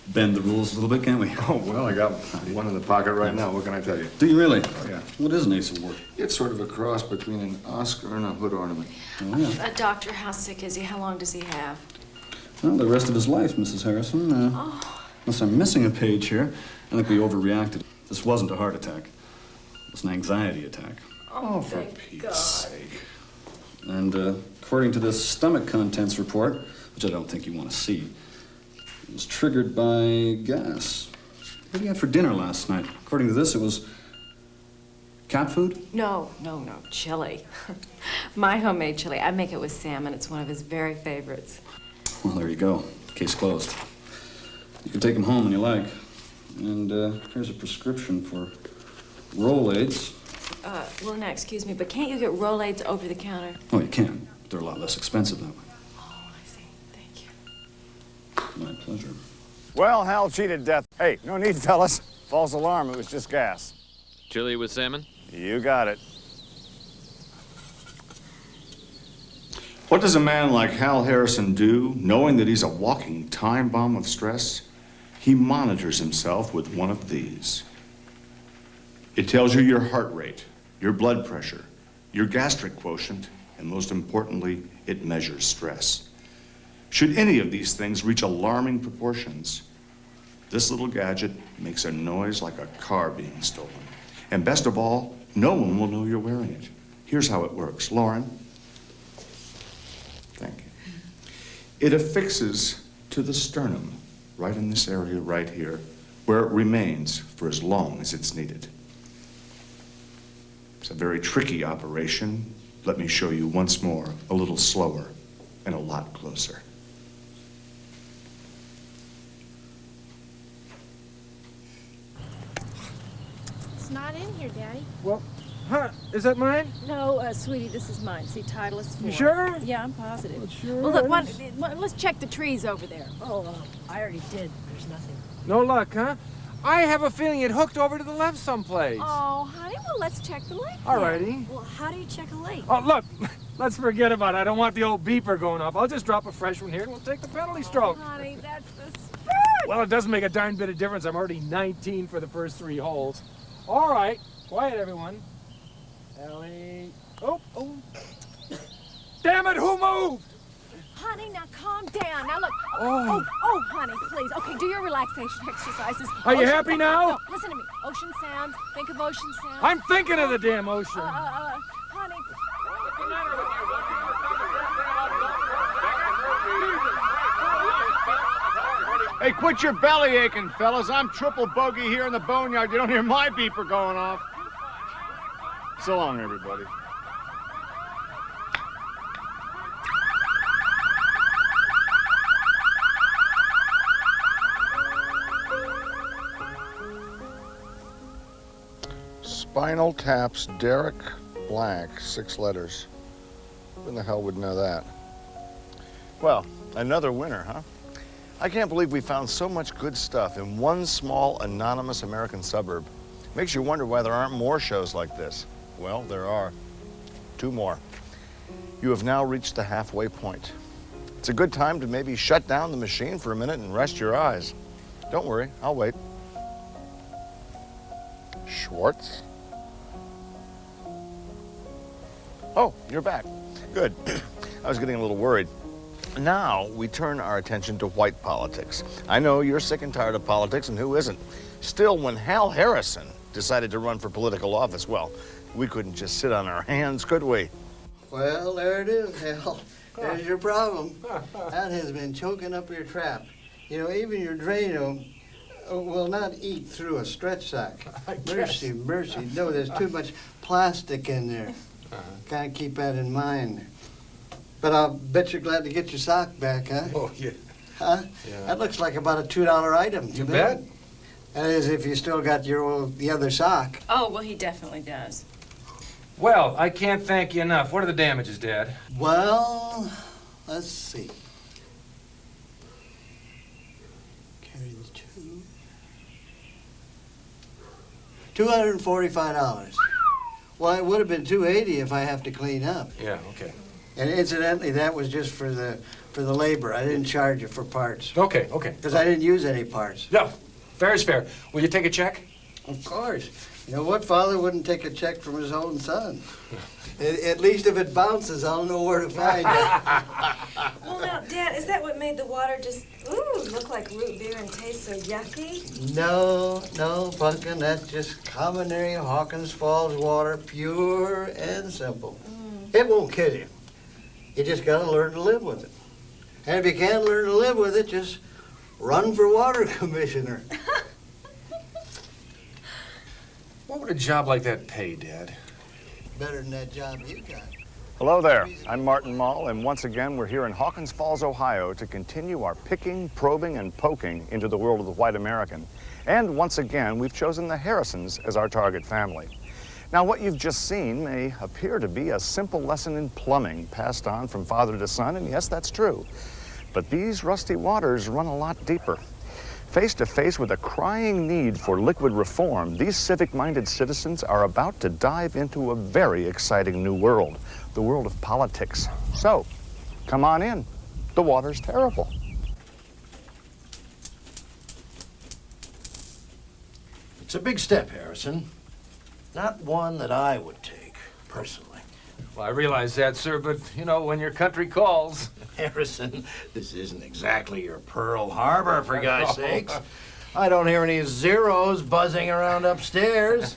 bend the rules a little bit, can't we? Oh, well, I got one in the pocket right now. What can I tell you? Do you really? Oh, yeah. What is an Ace Award? It's sort of a cross between an Oscar and a hood ornament. Oh, yeah. Doctor, how sick is he? How long does he have? Well, the rest of his life, Mrs. Harrison. Unless I'm missing a page here, I think we overreacted. This wasn't a heart attack. It was an anxiety attack. Oh, for Pete's sake. And according to this stomach contents report, which I don't think you want to see, it was triggered by gas. What did you have for dinner last night? According to this, it was cat food? No, chili. My homemade chili. I make it with salmon. It's one of his very favorites. Well, there you go. Case closed. You can take him home when you like. And here's a prescription for Rolaids. Well, now, excuse me, but can't you get Rolaids over the counter? Oh, you can. But they're a lot less expensive that way. Oh, I see. Thank you. My pleasure. Well, Hal cheated death. Hey, no need, fellas. False alarm, it was just gas. Chili with salmon? You got it. What does a man like Hal Harrison do, knowing that he's a walking time bomb of stress? He monitors himself with one of these. It tells you your heart rate, your blood pressure, your gastric quotient, and most importantly, it measures stress. Should any of these things reach alarming proportions, this little gadget makes a noise like a car being stolen. And best of all, no one will know you're wearing it. Here's how it works. Lauren. Thank you. It affixes to the sternum, right in this area right here, where it remains for as long as it's needed. It's a very tricky operation. Let me show you once more, a little slower and a lot closer. It's not in here, Daddy. Well, huh? Is that mine? No, sweetie, this is mine. See, Titleist 4. You sure? Yeah, I'm positive. Sure Well, look, is. let's check the trees over there. Oh, I already did. There's nothing. No luck, huh? I have a feeling it hooked over to the left someplace. Oh, honey, well, let's check the lake. Alrighty. Well, how do you check a lake? Oh, look, let's forget about it. I don't want the old beeper going off. I'll just drop a fresh one here and we'll take the penalty stroke. Honey, that's the spirit. Well, it doesn't make a darn bit of difference. I'm already 19 for the first 3 holes. All right, quiet, everyone. Ellie. Oh. Damn it, who moved? Honey, now calm down. Now look. Oh. Oh, honey, please. Okay, do your relaxation exercises. Are you Ocean happy sounds. now? No, listen to me. Ocean sounds. Think of ocean sounds. I'm thinking of the damn ocean. Honey. Hey, quit your belly aching, fellas. I'm triple bogey here in the boneyard. You don't hear my beeper going off. So long, everybody. Spinal Tap's Derek Black, 6 letters. Who in the hell would know that? Well, another winner, huh? I can't believe we found so much good stuff in one small, anonymous American suburb. Makes you wonder why there aren't more shows like this. Well, there are. 2 more. You have now reached the halfway point. It's a good time to maybe shut down the machine for a minute and rest your eyes. Don't worry, I'll wait. Schwartz? Oh, you're back. Good. I was getting a little worried. Now we turn our attention to white politics. I know you're sick and tired of politics, and who isn't? Still, when Hal Harrison decided to run for political office, well, we couldn't just sit on our hands, could we? Well, there it is, Hal. There's your problem. That has been choking up your trap. You know, even your Drano will not eat through a stretch sack. Mercy, mercy. No, there's too much plastic in there. Gotta keep that in mind. But I'll bet you're glad to get your sock back, huh? Oh, yeah. Huh? Yeah. That looks like about a $2 item. You bet. That is, if you still got the other sock. Oh, well, he definitely does. Well, I can't thank you enough. What are the damages, Dad? Well, let's see. Carry the $245. Well, it would have been $280 if I have to clean up. Yeah, okay. And incidentally, that was just for the labor. I didn't charge you for parts. Okay. Because I didn't use any parts. No, fair is fair. Will you take a check? Of course. You know, what father wouldn't take a check from his own son? At least if it bounces, I'll know where to find it. Well, now, Dad, is that what made the water just, look like root beer and taste so yucky? No, Pumpkin, that's just commonary Hawkins Falls water, pure and simple. It won't kill you. You just gotta learn to live with it. And if you can't learn to live with it, just run for water commissioner. What would a job like that pay, Dad? Better than that job you got. Hello there, I'm Martin Mull, and once again we're here in Hawkins Falls, Ohio to continue our picking, probing, and poking into the world of the white American. And once again, we've chosen the Harrisons as our target family. Now, what you've just seen may appear to be a simple lesson in plumbing passed on from father to son, and yes, that's true. But these rusty waters run a lot deeper. Face to face with a crying need for liquid reform, these civic-minded citizens are about to dive into a very exciting new world, the world of politics. So, come on in. The water's terrible. It's a big step, Harrison. Not one that I would take, personally. Well, I realize that, sir, but, you know, when your country calls... Harrison, this isn't exactly your Pearl Harbor, for God's sakes. I don't hear any zeros buzzing around upstairs.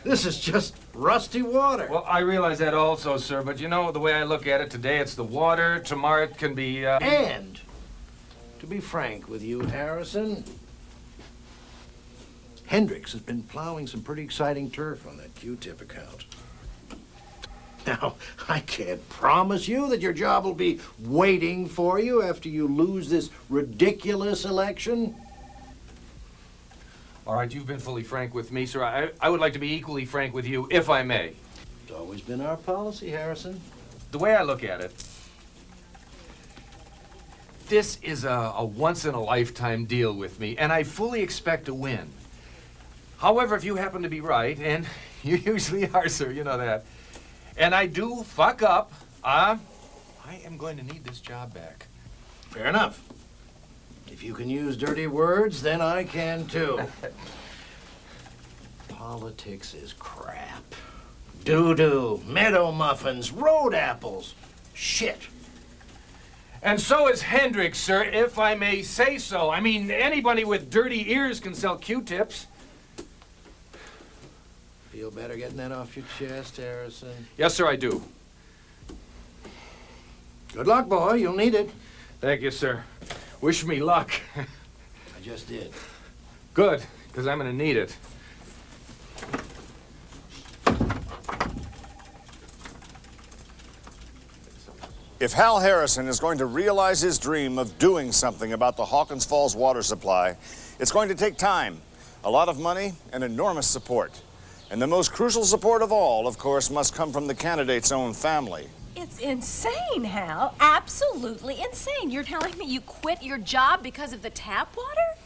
This is just rusty water. Well, I realize that also, sir, but you know, the way I look at it, today it's the water, tomorrow it can be, And, to be frank with you, Harrison, Hendricks has been plowing some pretty exciting turf on that Q-tip account. Now, I can't promise you that your job will be waiting for you after you lose this ridiculous election. All right, you've been fully frank with me, sir. I would like to be equally frank with you, if I may. It's always been our policy, Harrison. The way I look at it, this is a once-in-a-lifetime deal with me, and I fully expect to win. However, if you happen to be right, and you usually are, sir, you know that, and I do fuck up, I am going to need this job back. Fair enough. If you can use dirty words, then I can too. Politics is crap. Doo-doo, meadow muffins, road apples, shit. And so is Hendricks, sir, if I may say so. I mean, anybody with dirty ears can sell Q-tips. Feel better getting that off your chest, Harrison? Yes, sir, I do. Good luck, boy. You'll need it. Thank you, sir. Wish me luck. I just did. Good, because I'm going to need it. If Hal Harrison is going to realize his dream of doing something about the Hawkins Falls water supply, it's going to take time, a lot of money, and enormous support. And the most crucial support of all, of course, must come from the candidate's own family. It's insane, Hal. Absolutely insane. You're telling me you quit your job because of the tap water?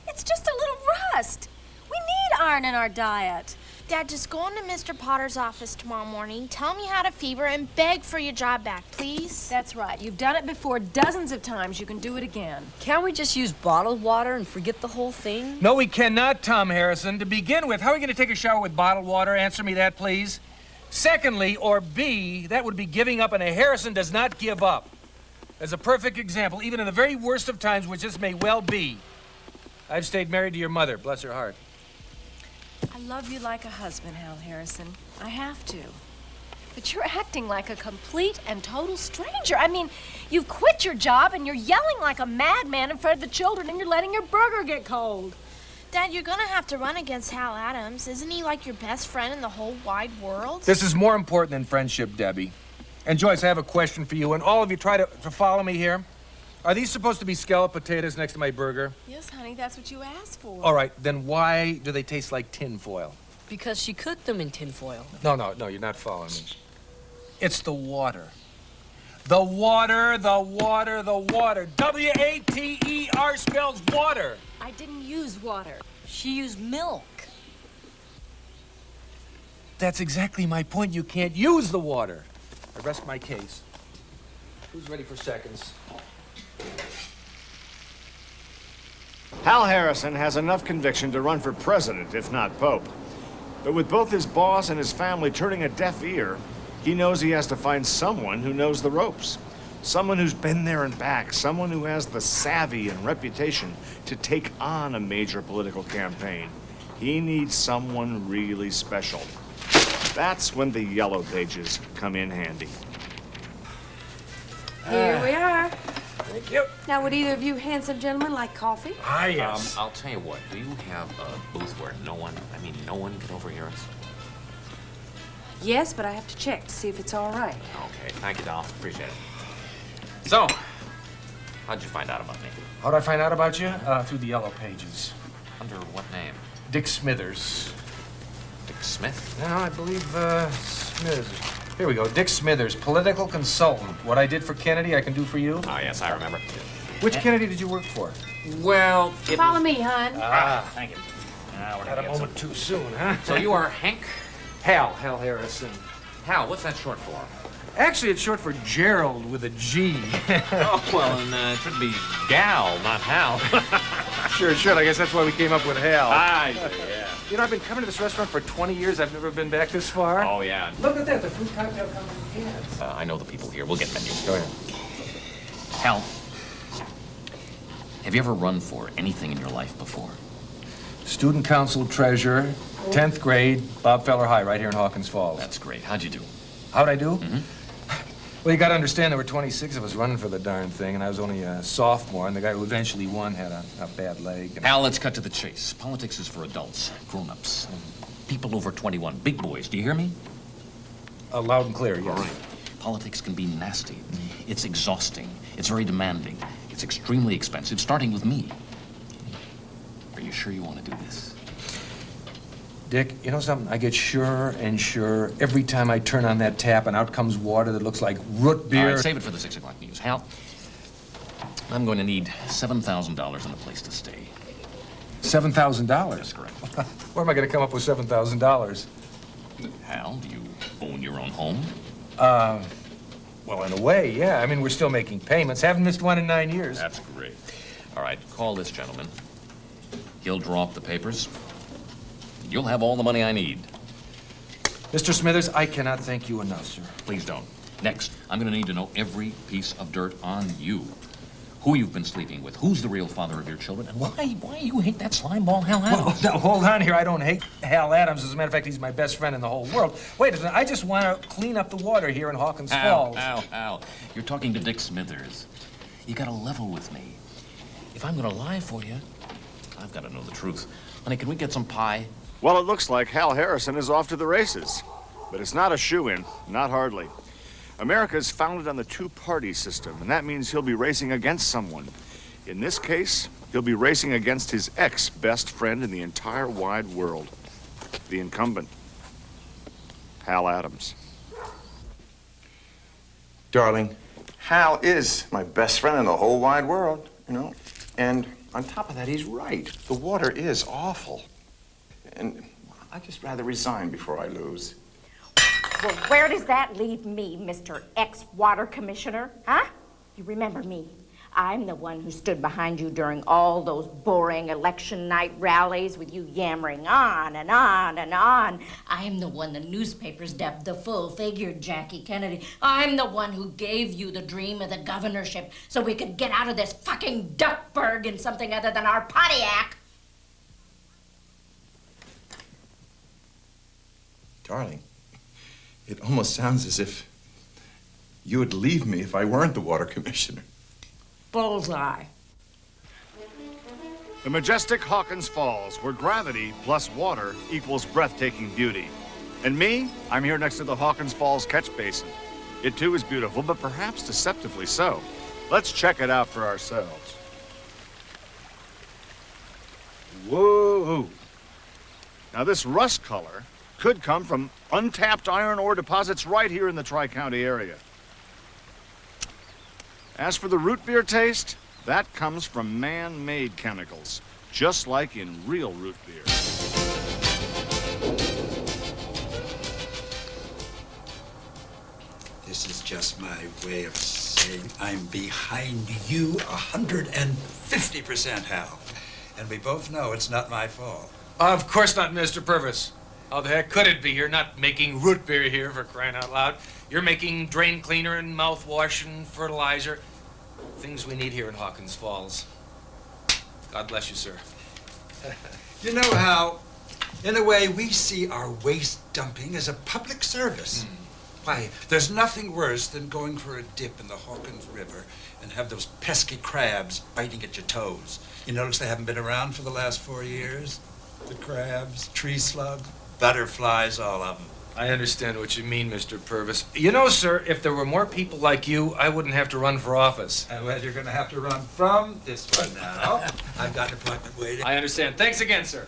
It's just a little rust. We need iron in our diet. Dad, just go into Mr. Potter's office tomorrow morning, tell him you had a fever, and beg for your job back, please. That's right. You've done it before dozens of times. You can do it again. Can't we just use bottled water and forget the whole thing? No, we cannot, Tom Harrison. To begin with, how are we going to take a shower with bottled water? Answer me that, please. Secondly, or B, that would be giving up, and a Harrison does not give up. As a perfect example, even in the very worst of times, which this may well be, I've stayed married to your mother, bless her heart. I love you like a husband, Hal Harrison. I have to. But you're acting like a complete and total stranger. I mean, you've quit your job and you're yelling like a madman in front of the children and you're letting your burger get cold. Dad, you're gonna have to run against Hal Adams. Isn't he like your best friend in the whole wide world? This is more important than friendship, Debbie. And Joyce, I have a question for you, and all of you try to follow me here. Are these supposed to be scalloped potatoes next to my burger? Yes, honey, that's what you asked for. All right, then why do they taste like tin foil? Because she cooked them in tinfoil. No, you're not following me. It's the water. The water, the water, the water. W-A-T-E-R spells water. I didn't use water. She used milk. That's exactly my point. You can't use the water. I rest my case. Who's ready for seconds? Hal Harrison has enough conviction to run for president, if not pope. But with both his boss and his family turning a deaf ear, he knows he has to find someone who knows the ropes. Someone who's been there and back. Someone who has the savvy and reputation to take on a major political campaign. He needs someone really special. That's when the Yellow Pages come in handy. Here we are. Thank you. Now, would either of you handsome gentlemen like coffee? Ah, yes. I'll tell you what, do you have a booth where no one can overhear us? Yes, but I have to check to see if it's all right. Okay, thank you, doll. Appreciate it. So, how'd you find out about me? How'd I find out about you? Through the Yellow Pages. Under what name? Dick Smithers. Dick Smith? No, I believe, Smithers. Here we go. Dick Smithers, political consultant. What I did for Kennedy, I can do for you? Oh, yes, I remember. Which Kennedy did you work for? Well, Follow me, hon. Thank you. We're Not a moment too soon, huh? So you are Hank? Hal Harrison. Hal, what's that short for? Actually, it's short for Gerald with a G. Oh, well, and it should be Gal, not Hal. Sure it should. I guess that's why we came up with Hal. Yeah. You know, I've been coming to this restaurant for 20 years. I've never been back this far. Oh, yeah. Look at that. The fruit cocktail comes in cans. I know the people here. We'll get menus. Go ahead. Hal, have you ever run for anything in your life before? Student council treasurer, 10th grade, Bob Feller High, right here in Hawkins Falls. That's great. How'd you do? How'd I do? Mm-hmm. Well, you got to understand there were 26 of us running for the darn thing, and I was only a sophomore, and the guy who eventually won had a bad leg. And... Hal, let's cut to the chase. Politics is for adults, grown-ups, people over 21, big boys. Do you hear me? Loud and clear, yes. All right. Politics can be nasty. It's exhausting. It's very demanding. It's extremely expensive, starting with me. Are you sure you want to do this? Dick, you know something? I get surer and surer every time I turn on that tap and out comes water that looks like root beer. All right, save it for the 6 o'clock news. Hal, I'm going to need $7,000 and a place to stay. $7,000? That's correct. Where am I going to come up with $7,000? Hal, do you own your own home? Well, in a way, yeah. I mean, we're still making payments. Haven't missed one in 9 years. That's great. All right, call this gentleman. He'll draw up the papers. You'll have all the money I need. Mr. Smithers, I cannot thank you enough, sir. Please don't. Next, I'm going to need to know every piece of dirt on you. Who you've been sleeping with, who's the real father of your children, and why you hate that slimeball Hal Adams. Well, now, hold on here. I don't hate Hal Adams. As a matter of fact, he's my best friend in the whole world. Wait a minute. I just want to clean up the water here in Hawkins Falls. Al. You're talking to Dick Smithers. You got to level with me. If I'm going to lie for you, I've got to know the truth. Honey, can we get some pie? Well, it looks like Hal Harrison is off to the races. But it's not a shoo-in, not hardly. America is founded on the two-party system, and that means he'll be racing against someone. In this case, he'll be racing against his ex-best friend in the entire wide world, the incumbent, Hal Adams. Darling, Hal is my best friend in the whole wide world, you know. And on top of that, he's right. The water is awful. And I'd just rather resign before I lose. Well, where does that leave me, Mr. Ex-Water Commissioner? Huh? You remember me. I'm the one who stood behind you during all those boring election night rallies with you yammering on and on and on. I'm the one the newspapers dubbed the full-figured Jackie Kennedy. I'm the one who gave you the dream of the governorship so we could get out of this fucking Duckburg in something other than our Pontiac. Darling, it almost sounds as if you would leave me if I weren't the water commissioner. Bullseye. The majestic Hawkins Falls, where gravity plus water equals breathtaking beauty. And me, I'm here next to the Hawkins Falls catch basin. It too is beautiful, but perhaps deceptively so. Let's check it out for ourselves. Whoa! Now this rust color could come from untapped iron ore deposits right here in the Tri-County area. As for the root beer taste, that comes from man-made chemicals, just like in real root beer. This is just my way of saying I'm behind you 150%, Hal. And we both know it's not my fault. Of course not, Mr. Purvis. How the heck could it be? You're not making root beer here, for crying out loud. You're making drain cleaner and mouthwash and fertilizer. Things we need here in Hawkins Falls. God bless you, sir. You know, Hal, in a way, we see our waste dumping as a public service. Why, there's nothing worse than going for a dip in the Hawkins River and have those pesky crabs biting at your toes. You notice they haven't been around for the last 4 years? The crabs, tree slugs, butterflies, all of them. I understand what you mean, Mr. Purvis. You know, sir, if there were more people like you, I wouldn't have to run for office. Well, you're going to have to run from this one now. I've got an appointment waiting. I understand. Thanks again, sir.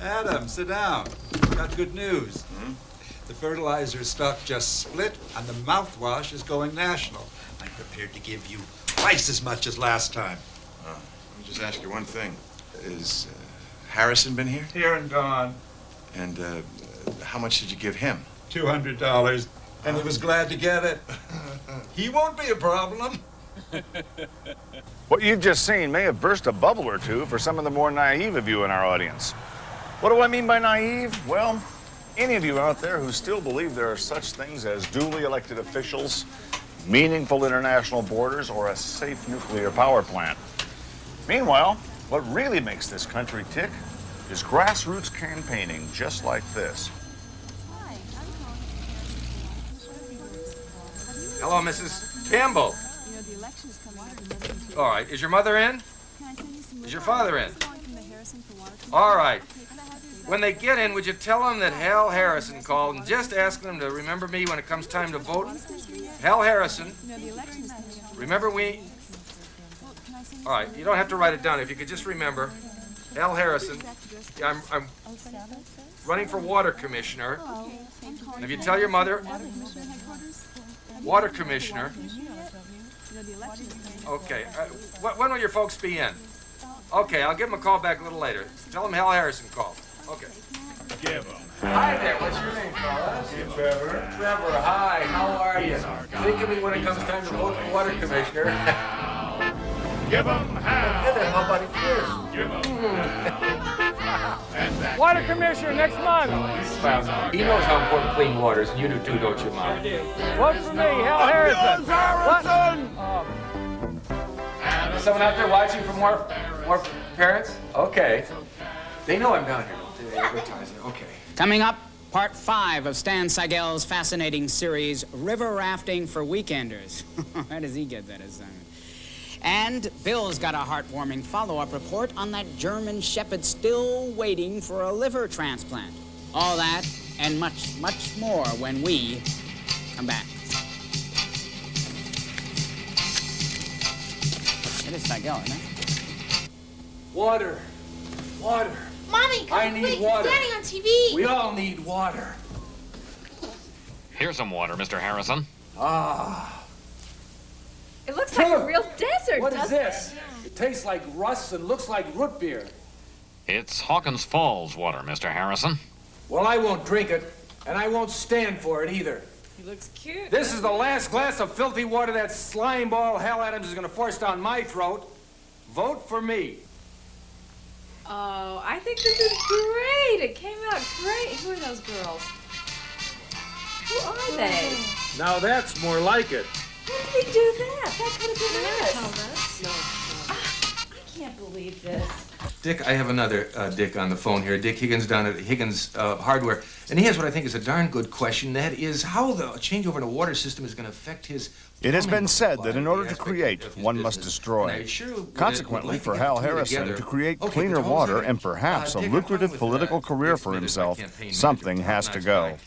Adam, sit down. Got good news. The fertilizer stock just split, and the mouthwash is going national. I'm prepared to give you twice as much as last time. Let me just ask you one thing. Is Harrison been here? Here and gone. And how much did you give him? $200, and he was glad to get it. He won't be a problem. What you've just seen may have burst a bubble or two for some of the more naive of you in our audience. What do I mean by naive? Well, any of you out there who still believe there are such things as duly elected officials, meaningful international borders, or a safe nuclear power plant. Meanwhile, what really makes this country tick is grassroots campaigning just like this. Hello, Mrs. Campbell. All right, is your mother in? Is your father in? All right. When they get in, would you tell them that Hal Harrison called and just ask them to remember me when it comes time to vote? Hal Harrison. Remember we... All right, you don't have to write it down. If you could just remember, Hal Harrison. Yeah, I'm running for water commissioner. And if you tell your mother, water commissioner. Okay, when will your folks be in? Okay, I'll give them a call back a little later. Tell them Hal Harrison called. Okay. Give him. Hi there, what's your name, fellas? Trevor. Trevor, hi, how are you? Think of me when it comes time to vote for water commissioner. Give him How about it first? Water commissioner next month. He knows how important clean water is, and you do too, don't you, Mom? Vote for me, Hal Harrison. Harrison! There's someone out there watching for more parents? Okay. They know I'm down here, don't they? They advertise it. Okay. Coming up, part 5 of Stan Seigel's fascinating series, River Rafting for Weekenders. Where does he get that assignment? And Bill's got a heartwarming follow-up report on that German shepherd still waiting for a liver transplant. All that and much, much more when we come back. It is Seigel, isn't it? Water. Water. Mommy, come I need quick. water. It's Daddy on TV. We all need water. Here's some water, Mr. Harrison. Ah. It looks like a real desert, What is doesn't this? It tastes like rust and looks like root beer. It's Hawkins Falls water, Mr. Harrison. Well, I won't drink it, and I won't stand for it either. He looks cute. This is the last glass of filthy water that slime ball Hal Adams is going to force down my throat. Vote for me. Oh, I think this is great. It came out great. Who are those girls? Who are they? Now that's more like it. When did they do that? That could have been us. No. I can't believe this. Dick, I have another Dick on the phone here. Dick Higgins down at Higgins Hardware. And he has what I think is a darn good question. That is how the changeover in the water system is going to affect his... It has been said that in order to create, one must destroy. Consequently, for Hal Harrison to create cleaner water and perhaps a lucrative political career for himself, something has to go.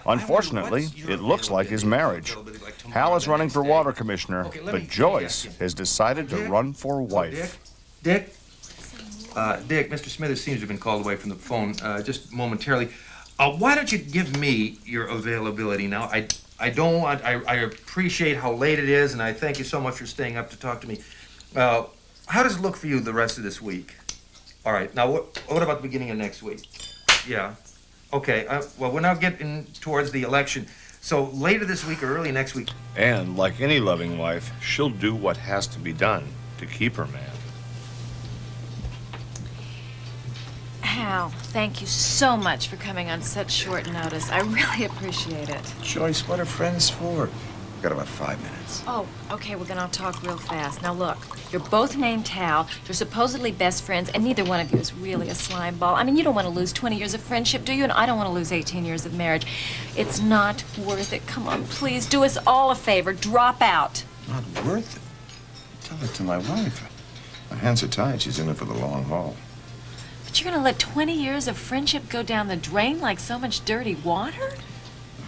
Unfortunately, it looks like his marriage. Hal is running for water commissioner, but Joyce has decided to run for wife. Dick, Mr. Smithers seems to have been called away from the phone just momentarily. Why don't you give me your availability now? I appreciate how late it is, and I thank you so much for staying up to talk to me. How does it look for you the rest of this week? All right, now what about the beginning of next week? Yeah. Okay, well, we're now getting towards the election. So later this week or early next week. And like any loving wife, she'll do what has to be done to keep her man. Hal, thank you so much for coming on such short notice. I really appreciate it. Joyce, what are friends for? Got about 5 minutes. Oh, okay, well then I'll talk real fast. Now look, you're both named Hal, you're supposedly best friends, and neither one of you is really a slime ball. I mean, you don't want to lose 20 years of friendship, do you? And I don't want to lose 18 years of marriage. It's not worth it. Come on, please, do us all a favor. Drop out. Not worth it? Tell it to my wife. My hands are tied. She's in it for the long haul. But you're going to let 20 years of friendship go down the drain like so much dirty water?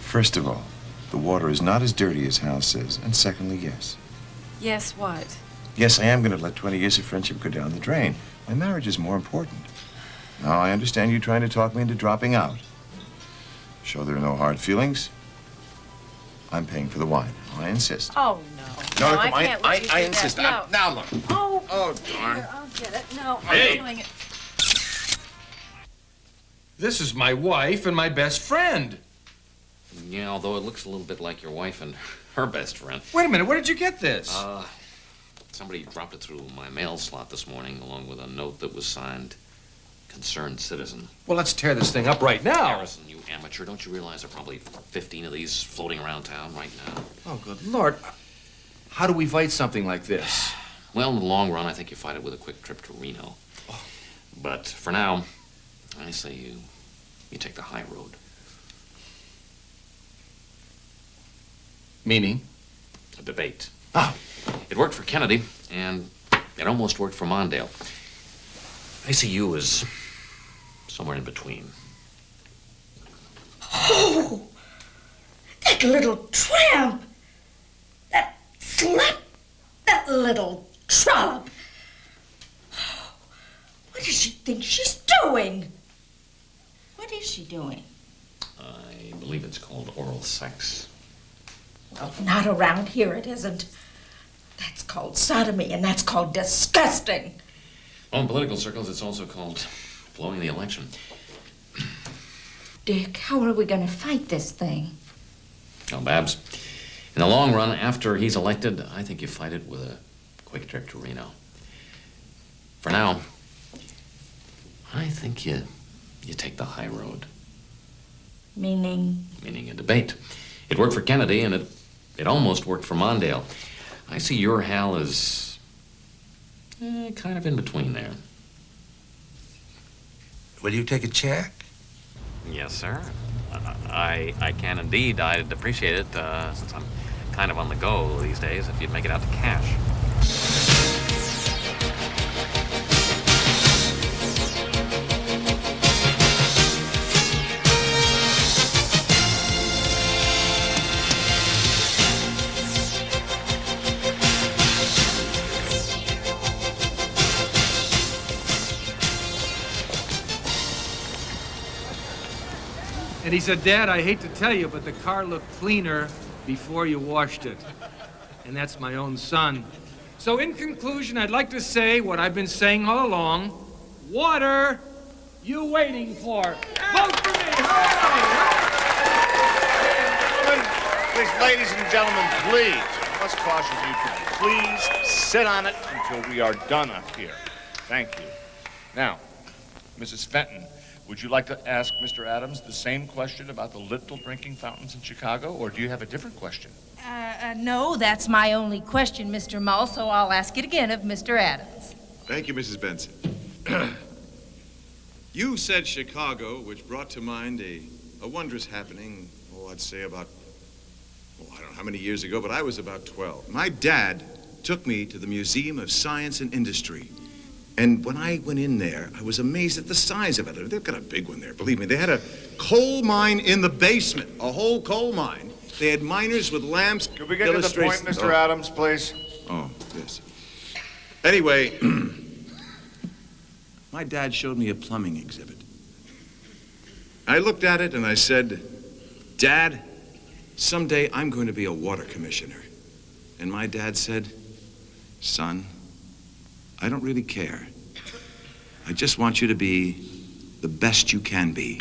First of all, the water is not as dirty as Hal says. And secondly, yes. Yes, what? Yes, I am going to let 20 years of friendship go down the drain. My marriage is more important. Now, I understand you trying to talk me into dropping out. Show there are no hard feelings. I'm paying for the wine. I insist. Oh, no. No, I come on. can't let you do I that. insist. No. Now, look. Oh, darn. here, I'll get it. No, Hey. I'm doing it. This is my wife and my best friend. Yeah, although it looks a little bit like your wife and her best friend. Wait a minute, where did you get this? Somebody dropped it through my mail slot this morning, along with a note that was signed Concerned Citizen. Well, let's tear this thing up right now. Harrison, you amateur, don't you realize there are probably 15 of these floating around town right now? Oh, good Lord. How do we fight something like this? Well, in the long run, I think you fight it with a quick trip to Reno. But for now, I say you take the high road. Meaning? A debate. It worked for Kennedy, and it almost worked for Mondale. I see you as somewhere in between. Oh, that little tramp! That slut! That little trollop! What does she think she's doing? What is she doing? I believe it's called oral sex. Well, not around here, it isn't. That's called sodomy, and that's called disgusting. Well, in political circles, it's also called blowing the election. Dick, how are we going to fight this thing? Well, Babs, in the long run, after he's elected, I think you fight it with a quick trip to Reno. For now, I think you take the high road. Meaning? Meaning a debate. It worked for Kennedy, and it almost worked for Mondale. I see your Hal as kind of in between there. Will you take a check? Yes, sir. I can indeed. I'd appreciate it, since I'm kind of on the go these days, if you'd make it out to cash. And he said, Dad, I hate to tell you, but the car looked cleaner before you washed it. And that's my own son. So in conclusion, I'd like to say what I've been saying all along. Water, you waiting for? Vote for me! Please, ladies and gentlemen, please, I must caution you to please sit on it until we are done up here. Thank you. Now, Mrs. Fenton, would you like to ask Mr. Adams the same question about the little drinking fountains in Chicago, or do you have a different question? No, that's my only question, Mr. Mull, so I'll ask it again of Mr. Adams. Thank you, Mrs. Benson. You said Chicago, which brought to mind a wondrous happening, I'd say about, I don't know how many years ago, but I was about 12. My dad took me to the Museum of Science and Industry. And when I went in there, I was amazed at the size of it. They've got a big one there, believe me. They had a coal mine in the basement, a whole coal mine. They had miners with lamps. Could we get to the point, Mr. Adams, please? Oh, yes. Anyway, my dad showed me a plumbing exhibit. I looked at it and I said, Dad, someday I'm going to be a water commissioner. And my dad said, Son, I don't really care. I just want you to be the best you can be.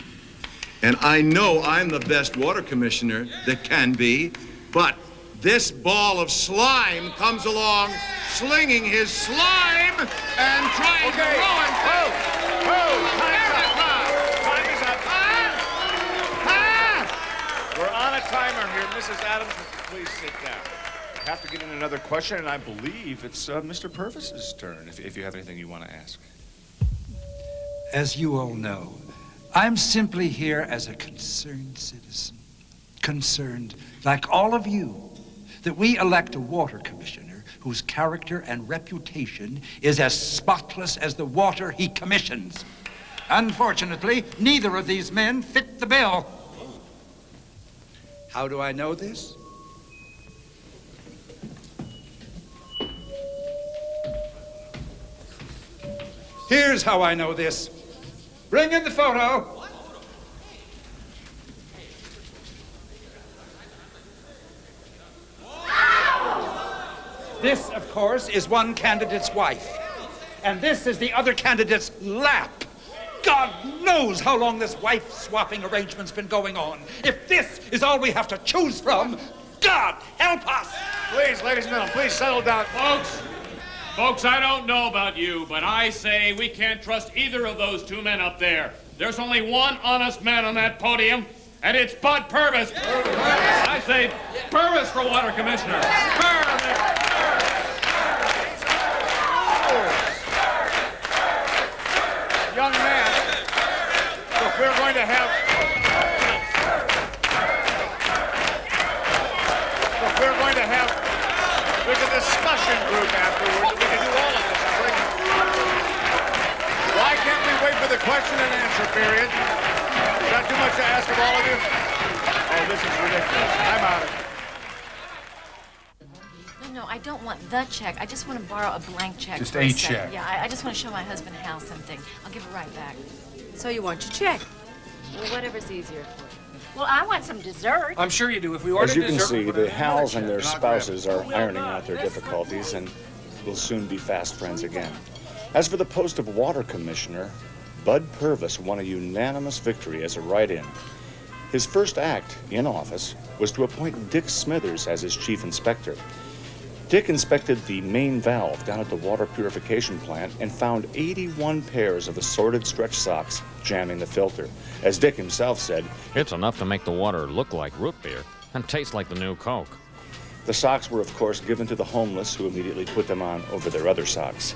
And I know I'm the best water commissioner that can be, but this ball of slime comes along, slinging his slime and trying to ruin things. Time is up. We're on a timer here. Mrs. Adams, please sit down. I have to get in another question, and I believe it's Mr. Purvis's turn, if you have anything you want to ask. As you all know, I'm simply here as a concerned citizen. Concerned, like all of you, that we elect a water commissioner whose character and reputation is as spotless as the water he commissions. Unfortunately, neither of these men fit the bill. How do I know this? Here's how I know this. Bring in the photo. This, of course, is one candidate's wife. And this is the other candidate's lap. God knows how long this wife-swapping arrangement's been going on. If this is all we have to choose from, God help us! Please, ladies and gentlemen, please settle down. Folks, I don't know about you, but I say we can't trust either of those two men up there. There's only one honest man on that podium, and it's Bud Purvis. I say Purvis for water commissioner. Purvis! Young man, look, we're going to have... There's a discussion group afterwards. We can do all of this. Why can't we wait for the question and answer period? Is that too much to ask of all of you? Oh, this is ridiculous. I'm out of it. No, I don't want the check. I just want to borrow a blank check. Just for a second. check. Yeah, I just want to show my husband how something. I'll give it right back. So you want your check? Well, whatever's easier for you. Well, I want some dessert. I'm sure you do. If we order As you can dessert, see, we'll the put it in another Hals and their check. spouses are ironing out their difficulties and will soon be fast friends again. As for the post of water commissioner, Bud Purvis won a unanimous victory as a write-in. His first act in office was to appoint Dick Smithers as his chief inspector. Dick inspected the main valve down at the water purification plant and found 81 pairs of assorted stretch socks jamming the filter. As Dick himself said, It's enough to make the water look like root beer and taste like the new Coke. the socks were, of course, given to the homeless, who immediately put them on over their other socks.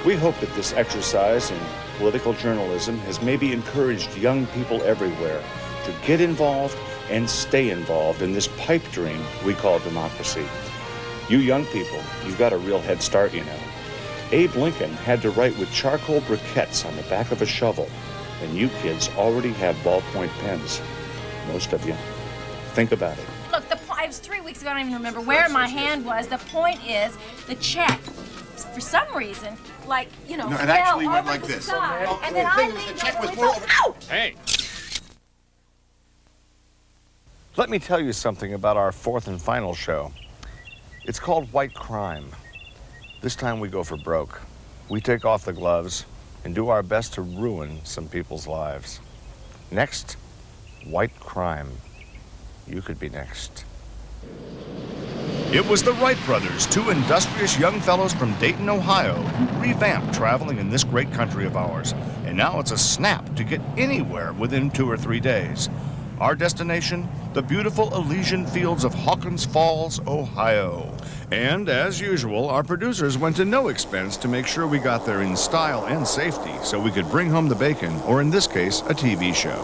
We hope that this exercise in political journalism has maybe encouraged young people everywhere to get involved and stay involved in this pipe dream we call democracy. You young people, you've got a real head start, you know. Abe Lincoln had to write with charcoal briquettes on the back of a shovel, and you kids already have ballpoint pens. Most of you. Think about it. Look, it was 3 weeks ago. I don't even remember where my hand was. The point is, the check, for some reason, like, you know, No, it fell actually went over like the this. side, Oh, and then the I thing is, the leaned check over was and more fell- over- Ow! Hey! Let me tell you something about our fourth and final show. It's called White Crime. This time we go for broke. We take off the gloves and do our best to ruin some people's lives. Next, White Crime. You could be next. It was the Wright brothers, two industrious young fellows from Dayton, Ohio, who revamped traveling in this great country of ours. And now it's a snap to get anywhere within 2 or 3 days. Our destination, the beautiful Elysian fields of Hawkins Falls, Ohio. And as usual, our producers went to no expense to make sure we got there in style and safety so we could bring home the bacon, or in this case, a TV show.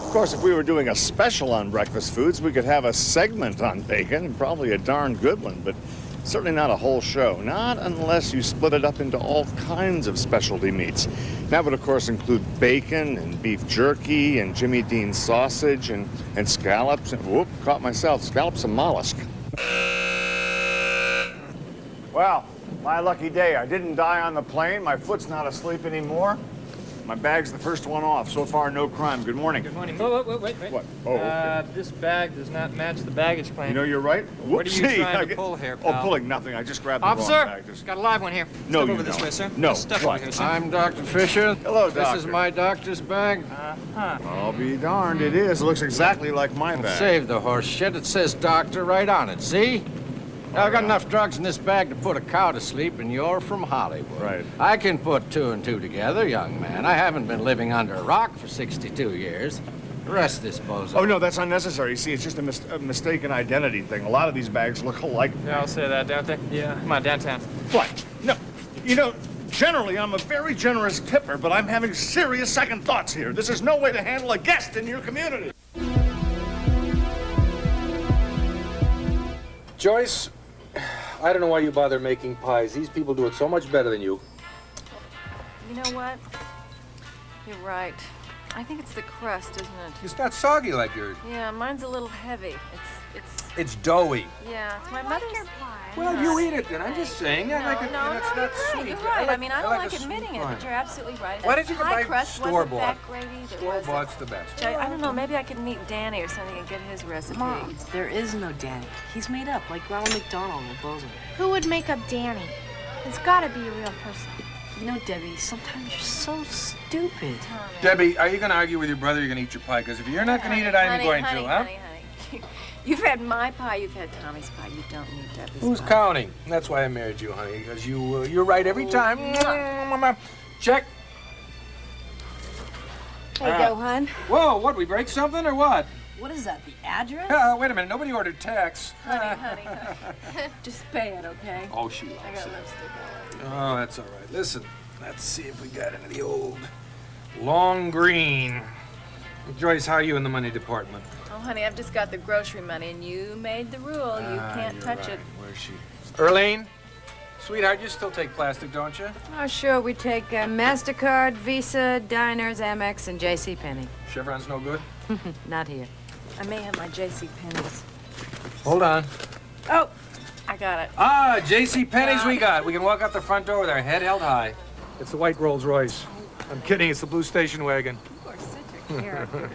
Of course, if we were doing a special on breakfast foods, we could have a segment on bacon, and probably a darn good one, but certainly not a whole show. Not unless you split it up into all kinds of specialty meats. That would, of course, include bacon and beef jerky and Jimmy Dean sausage and scallops. And, whoop, caught myself. Scallops and mollusk. Well, my lucky day. I didn't die on the plane. My foot's not asleep anymore. My bag's the first one off. So far, no crime. Good morning. Good morning. Wait. What? Oh, okay. This bag does not match the baggage claim. You know, you're right. Whoopsie. What are you trying to pull here, pal? Oh, pulling nothing. I just grabbed the Officer, wrong bag. got a live one here. No, Step you over this don't. way, sir. No. Step What? over here, sir. I'm Dr. Fisher. Hello, doctor. This is my doctor's bag. I'll be darned. It is. It looks exactly like my bag. Save the horse shit. It says doctor right on it, see? Now, I've got enough drugs in this bag to put a cow to sleep, and you're from Hollywood. Right. I can put 2 and 2 together, young man. I haven't been living under a rock for 62 years. Arrest this bozo. Oh, no, that's unnecessary. You see, it's just a mistaken identity thing. A lot of these bags look alike. Yeah, I'll say that, don't they? Yeah. Come on, downtown. What? No. You know, generally, I'm a very generous tipper, but I'm having serious second thoughts here. This is no way to handle a guest in your community. Joyce, I don't know why you bother making pies. These people do it so much better than you. You know what? You're right. I think it's the crust, isn't it? It's not soggy like yours. Yeah, mine's a little heavy. It's doughy. Yeah, it's my mother's. Well, you eat it then. I'm just saying. I like it. No, it's not sweet. You're right. I mean, I don't like a admitting sweet it, one. but you're absolutely right. Why didn't you Pie buy crust store-bought? wasn't that great either, was it? Store-bought's the best. I don't know. Maybe I could meet Danny or something and get his recipe. Mom, there is no Danny. He's made up, like Ronald McDonald or Bozo. Who would make up Danny? It's gotta be a real person. You know, Debbie, sometimes you're so stupid. Debbie, are you going to argue with your brother? Or you're going to eat your pie? Because if you're not going to eat it, I'm going to, huh? Honey. You've had my pie. You've had Tommy's pie. You don't need Debbie's Who's pie. counting? That's why I married you, honey. Because you're right every time. Check. There you go, hon. Whoa, what, we break something or what? What is that, the address? Wait a minute, nobody ordered tax. Honey. Just pay it, okay? Oh, she loves I got it. lipstick Oh, that's all right. Listen, let's see if we got any of the old long green. Joyce, how are you in the money department? Oh, honey, I've just got the grocery money, and you made the rule. You can't touch it. Where's she? Erlene? Sweetheart, you still take plastic, don't you? Oh, sure. We take MasterCard, Visa, Diners, Amex, and JCPenney. Chevron's no good? Not here. I may have my J.C. Penney's. Hold on. Oh, I got it. Ah, J.C. Penney's we got. We can walk out the front door with our head held high. It's the white Rolls Royce. I'm kidding, it's the blue station wagon. You are such a character.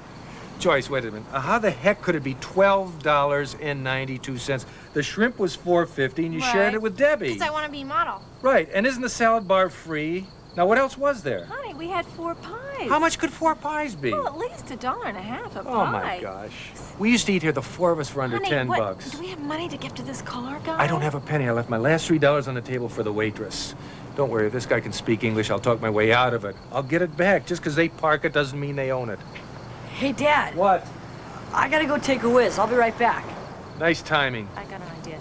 Joyce, wait a minute. How the heck could it be $12.92? The shrimp was $4.50 and you shared it with Debbie. Because I want to be model. Right, and isn't the salad bar free? Now, what else was there? Honey, we had 4 pies. How much could 4 pies be? Well, at least $1.50 a pie. Oh, my gosh. We used to eat here, the 4 of us, for under Honey, 10 what, bucks. Do we have money to give to this car guy? I don't have a penny. I left my last $3 on the table for the waitress. Don't worry, if this guy can speak English, I'll talk my way out of it. I'll get it back. Just because they park it doesn't mean they own it. Hey, Dad. What? I gotta go take a whiz. I'll be right back. Nice timing. I got an idea.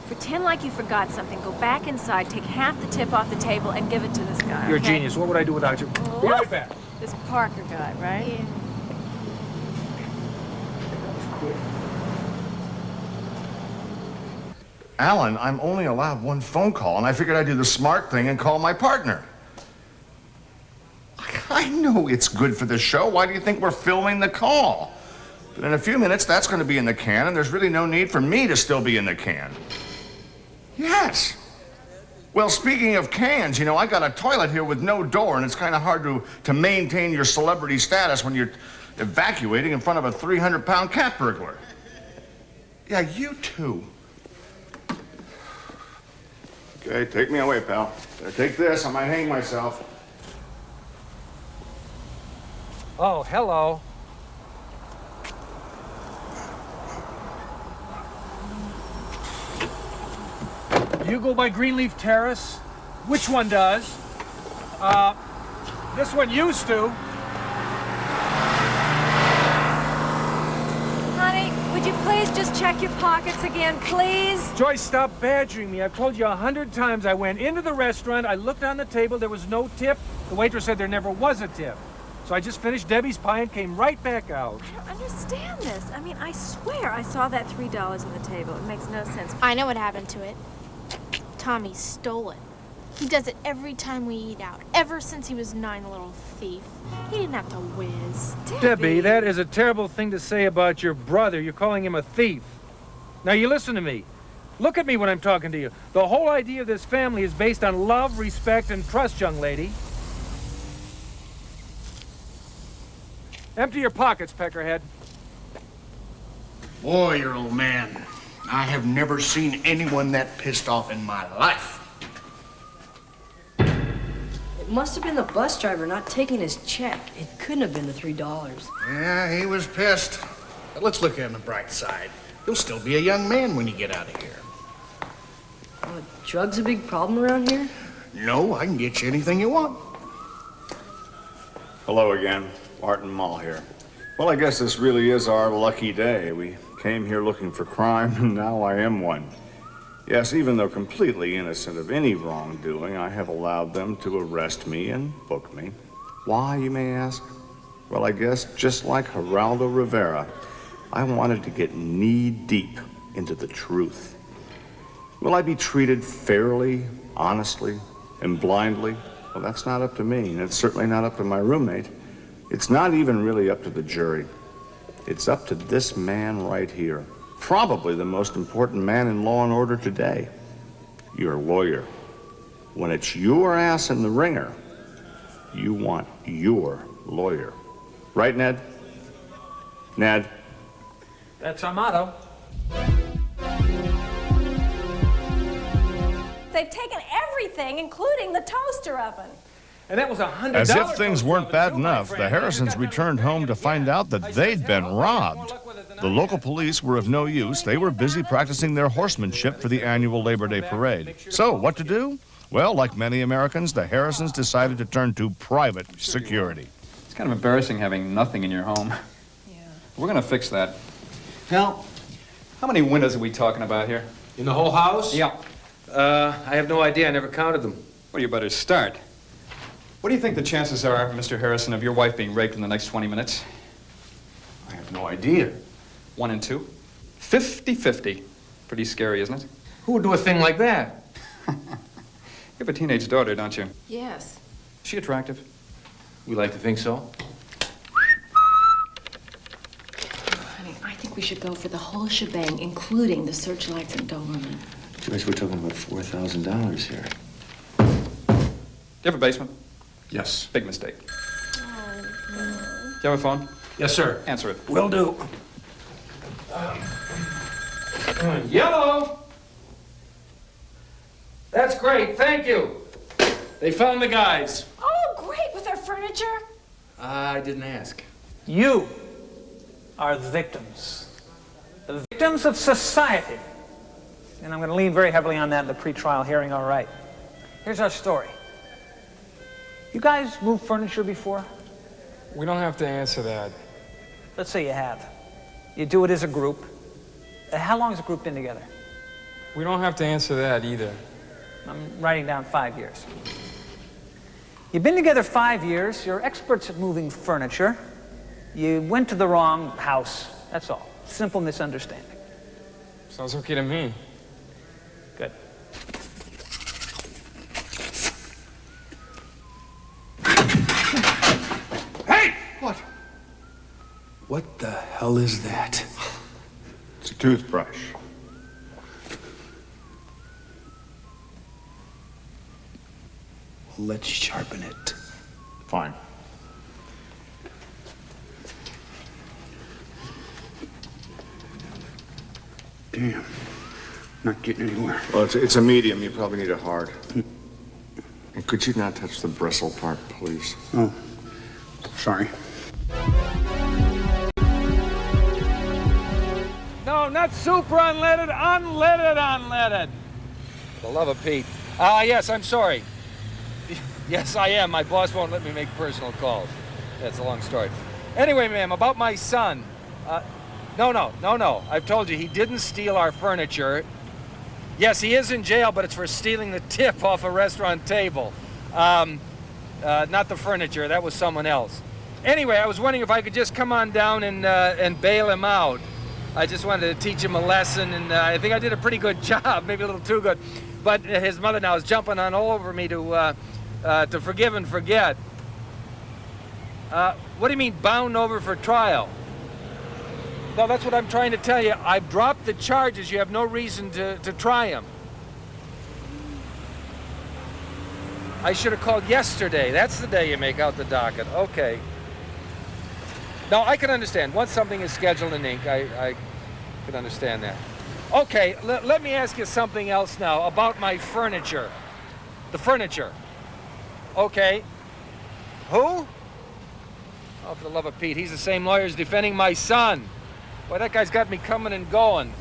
Pretend like you forgot something. Go back inside, take half the tip off the table, and give it to this guy. You're a okay? genius. What would I do without you? Be right back. This Parker guy, right? Yeah. Alan, I'm only allowed 1 phone call, and I figured I'd do the smart thing and call my partner. I know it's good for the show. Why do you think we're filming the call? But in a few minutes, that's going to be in the can, and there's really no need for me to still be in the can. Yes. Well, speaking of cans, you know, I got a toilet here with no door, and it's kind of hard to maintain your celebrity status when you're evacuating in front of a 300-pound cat burglar. Yeah, you too. Okay, take me away, pal. Better take this. I might hang myself. Oh, hello. You go by Greenleaf Terrace? Which one does? This one used to. Honey, would you please just check your pockets again, please? Joyce, stop badgering me. I've told you 100 times. I went into the restaurant, I looked on the table, there was no tip. The waitress said there never was a tip. So I just finished Debbie's pie and came right back out. I don't understand this. I mean, I swear I saw that $3 on the table. It makes no sense. I know what happened to it. Tommy stole it. He does it every time we eat out. Ever since he was 9, little thief. He didn't have to whiz. Debbie, that is a terrible thing to say about your brother. You're calling him a thief. Now, you listen to me. Look at me when I'm talking to you. The whole idea of this family is based on love, respect, and trust, young lady. Empty your pockets, Peckerhead. Boy, old man, I have never seen anyone that pissed off in my life. It must have been the bus driver not taking his check. It couldn't have been the $3. Yeah, he was pissed. But let's look on the bright side. You'll still be a young man when you get out of here. Drugs a big problem around here? No, I can get you anything you want. Hello again. Martin Mull here. Well, I guess this really is our lucky day. We came here looking for crime, and now I am one. Yes, even though completely innocent of any wrongdoing, I have allowed them to arrest me and book me. Why, you may ask? Well, I guess just like Geraldo Rivera, I wanted to get knee-deep into the truth. Will I be treated fairly, honestly, and blindly? Well, that's not up to me, and it's certainly not up to my roommate. It's not even really up to the jury. It's up to this man right here. Probably the most important man in law and order today. Your lawyer. When it's your ass in the ringer, you want your lawyer. Right, Ned? Ned? That's our motto. They've taken everything, including the toaster oven. And that was $100. As if things weren't bad enough, the Harrisons returned home to find out that they'd been robbed. The local police were of no use. They were busy practicing their horsemanship for the annual Labor Day parade. So, what to do? Well, like many Americans, the Harrisons decided to turn to private security. It's kind of embarrassing having nothing in your home. Yeah. We're going to fix that. Now, how many windows are we talking about here? In the whole house? Yeah. I have no idea. I never counted them. Well, you better start. What do you think the chances are, Mr. Harrison, of your wife being raped in the next 20 minutes? I have no idea. 1 in 2? 50-50. Pretty scary, isn't it? Who would do a thing like that? You have a teenage daughter, don't you? Yes. Is she attractive? We like to think so. Honey, I think we should go for the whole shebang, including the searchlights and Doberman. Joyce, we're talking about $4,000 here. Do you have a basement? Yes. Big mistake. Do you have a phone? Yes, sir. Answer it. Will do. Yellow! That's great, thank you. They found the guys. Oh, great, with their furniture? I didn't ask. You are the victims. The victims of society. And I'm going to lean very heavily on that in the pretrial hearing, all right. Here's our story. You guys moved furniture before? We don't have to answer that. Let's say you have. You do it as a group. How long has a group been together? We don't have to answer that either. I'm writing down 5 years. You've been together 5 years. You're experts at moving furniture. You went to the wrong house. That's all. Simple misunderstanding. Sounds okay to me. Good. Hey! What? What the hell is that? It's a toothbrush. Let's sharpen it. Fine. Damn. Not getting anywhere. Well, it's a medium. You probably need a hard. And could you not touch the bristle part, please? Oh, sorry. No, not super unleaded, unleaded. For the love of Pete. Yes, I'm sorry. Yes, I am. My boss won't let me make personal calls. That's a long story. Anyway, ma'am, about my son. No. I've told you, he didn't steal our furniture. Yes, he is in jail, but it's for stealing the tip off a restaurant table. Not the furniture. That was someone else. Anyway, I was wondering if I could just come on down and bail him out. I just wanted to teach him a lesson, and I think I did a pretty good job, maybe a little too good. But his mother now is jumping on all over me to forgive and forget. What do you mean, bound over for trial? No, that's what I'm trying to tell you. I've dropped the charges. You have no reason to try him. I should have called yesterday. That's the day you make out the docket. Okay. Now, I can understand. Once something is scheduled in ink, I can understand that. Okay, let me ask you something else now about my furniture. The furniture. Okay. Who? Oh, for the love of Pete, he's the same lawyer as defending my son. Boy, that guy's got me coming and going.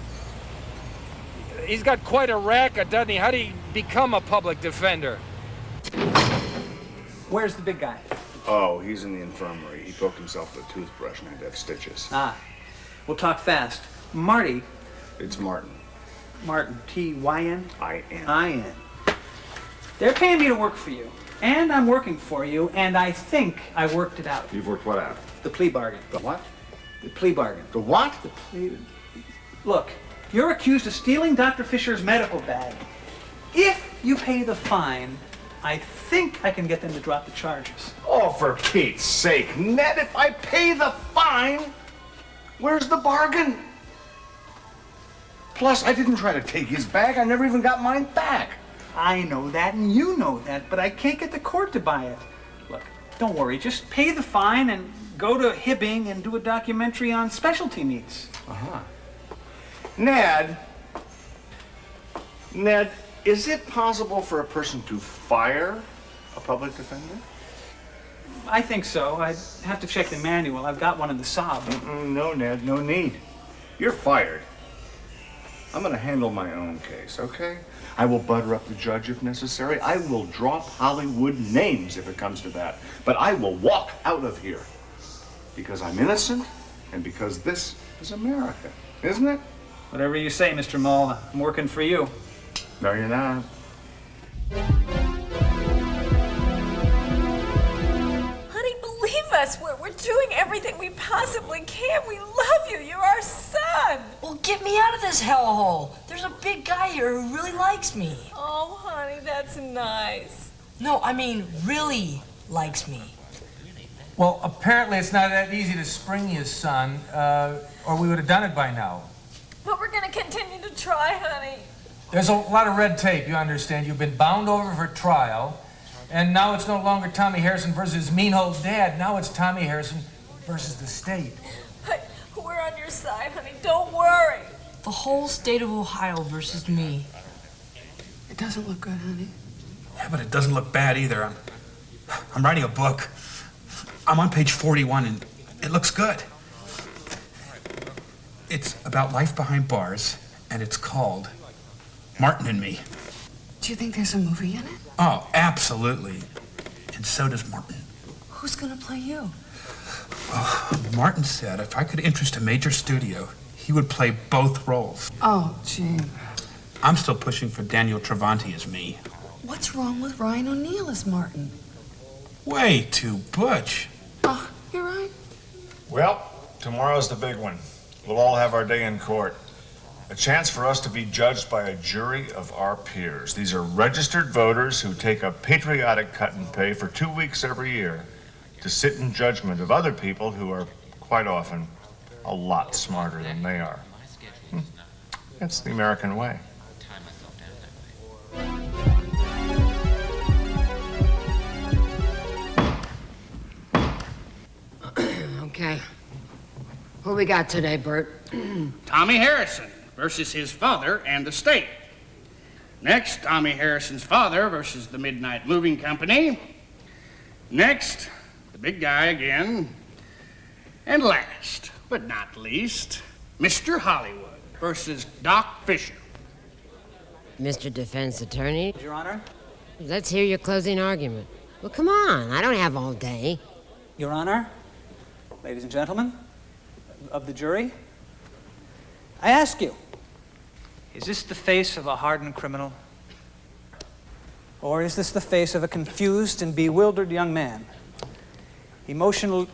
He's got quite a racket, doesn't he? How do you become a public defender? Where's the big guy? Oh, he's in the infirmary. He poked himself with a toothbrush and had to have stitches. Ah, we'll talk fast. Marty. It's Martin. Martin, T-Y-N? I-N. I-N. They're paying me to work for you, and I'm working for you, and I think I worked it out. You've worked what out? The plea bargain. The what? The plea bargain. The what? The plea... Look, you're accused of stealing Dr. Fisher's medical bag. If you pay the fine, I think I can get them to drop the charges. Oh, for Pete's sake, Ned, if I pay the fine, where's the bargain? Plus, I didn't try to take his bag. I never even got mine back. I know that, and you know that, but I can't get the court to buy it. Look, don't worry. Just pay the fine and go to Hibbing and do a documentary on specialty meats. Uh-huh. Ned, is it possible for a person to fire a public defender? I think so. I'd have to check the manual. I've got one in the Saab. No, Ned, no need. You're fired. I'm going to handle my own case, okay? I will butter up the judge if necessary. I will drop Hollywood names if it comes to that. But I will walk out of here because I'm innocent and because this is America, isn't it? Whatever you say, Mr. Mull. I'm working for you. No, you're not. Honey, believe us. We're doing everything we possibly can. We love you. You're our son. Well, get me out of this hellhole. There's a big guy here who really likes me. Oh, honey, that's nice. No, I mean really likes me. Well, apparently it's not that easy to spring you, son, or we would have done it by now. But we're going to continue to try, honey. There's a lot of red tape, you understand. You've been bound over for trial, and now it's no longer Tommy Harrison versus mean old dad. Now it's Tommy Harrison versus the state. But we're on your side, honey. Don't worry. The whole state of Ohio versus me. It doesn't look good, honey. Yeah, but it doesn't look bad either. I'm writing a book. I'm on page 41, and it looks good. It's about life behind bars, and it's called Martin and Me. Do you think there's a movie in it? Oh, absolutely. And so does Martin. Who's gonna play you? Martin said if I could interest a major studio, he would play both roles. Oh, gee. I'm still pushing for Daniel Travanti as me. What's wrong with Ryan O'Neal as Martin? Way too butch. Oh, you're right. Well, tomorrow's the big one. We'll all have our day in court. A chance for us to be judged by a jury of our peers. These are registered voters who take a patriotic cut and pay for 2 weeks every year to sit in judgment of other people who are quite often a lot smarter than they are. That's the American way. Okay. Who we got today, Bert? Tommy Harrison versus his father and the state. Next, Tommy Harrison's father versus the Midnight Moving Company. Next, the big guy again. And last, but not least, Mr. Hollywood versus Doc Fisher. Mr. Defense Attorney? Your Honor? Let's hear your closing argument. Well, come on. I don't have all day. Your Honor, ladies and gentlemen of the jury, I ask you, is this the face of a hardened criminal? Or is this the face of a confused and bewildered young man, emotionally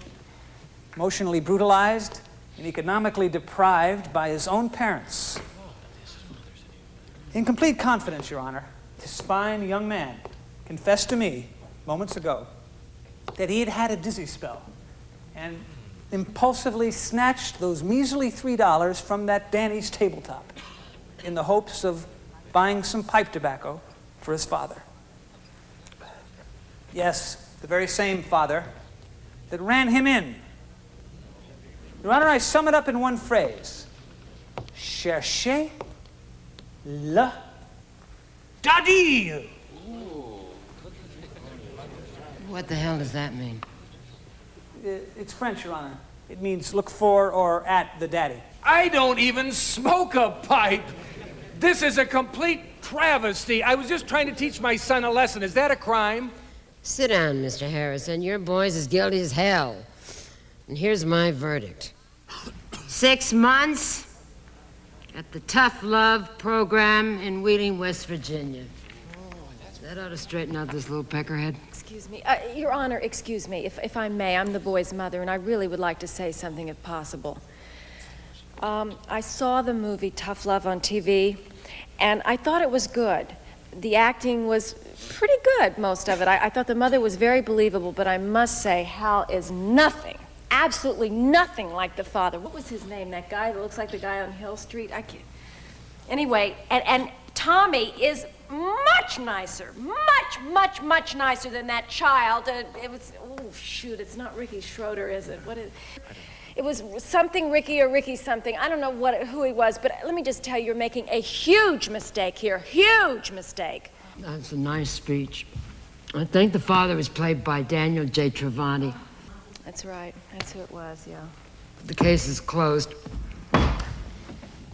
brutalized and economically deprived by his own parents? In complete confidence, Your Honor, this fine young man confessed to me moments ago that he had had a dizzy spell and impulsively snatched those measly $3 from that Danny's tabletop in the hopes of buying some pipe tobacco for his father. Yes, the very same father that ran him in Your Honor, I sum it up in one phrase. Cherchez le daddy. What the hell does that mean? It's French, Your Honor. It means look for or at the daddy. I don't even smoke a pipe. This is a complete travesty. I was just trying to teach my son a lesson. Is that a crime? Sit down, Mr. Harrison. Your boy's as guilty as hell. And here's my verdict. 6 months at the Tough Love program in Wheeling, West Virginia. That ought to straighten out this little peckerhead. Excuse me. Your Honor, excuse me, if I may. I'm the boy's mother, and I really would like to say something if possible. I saw the movie Tough Love on TV, and I thought it was good. The acting was pretty good, most of it. I thought the mother was very believable, but I must say, Hal is nothing, absolutely nothing like the father. What was his name, that guy that looks like the guy on Hill Street? I can't. Anyway, and Tommy is much nicer, much nicer than that child. It was, oh shoot, it's not Ricky Schroeder, is it? What is? It was something Ricky or Ricky something. I don't know who he was, but let me just tell you, you're making a huge mistake here, huge mistake. That's a nice speech. I think the father was played by Daniel J. Travanti. That's right, that's who it was, yeah. The case is closed.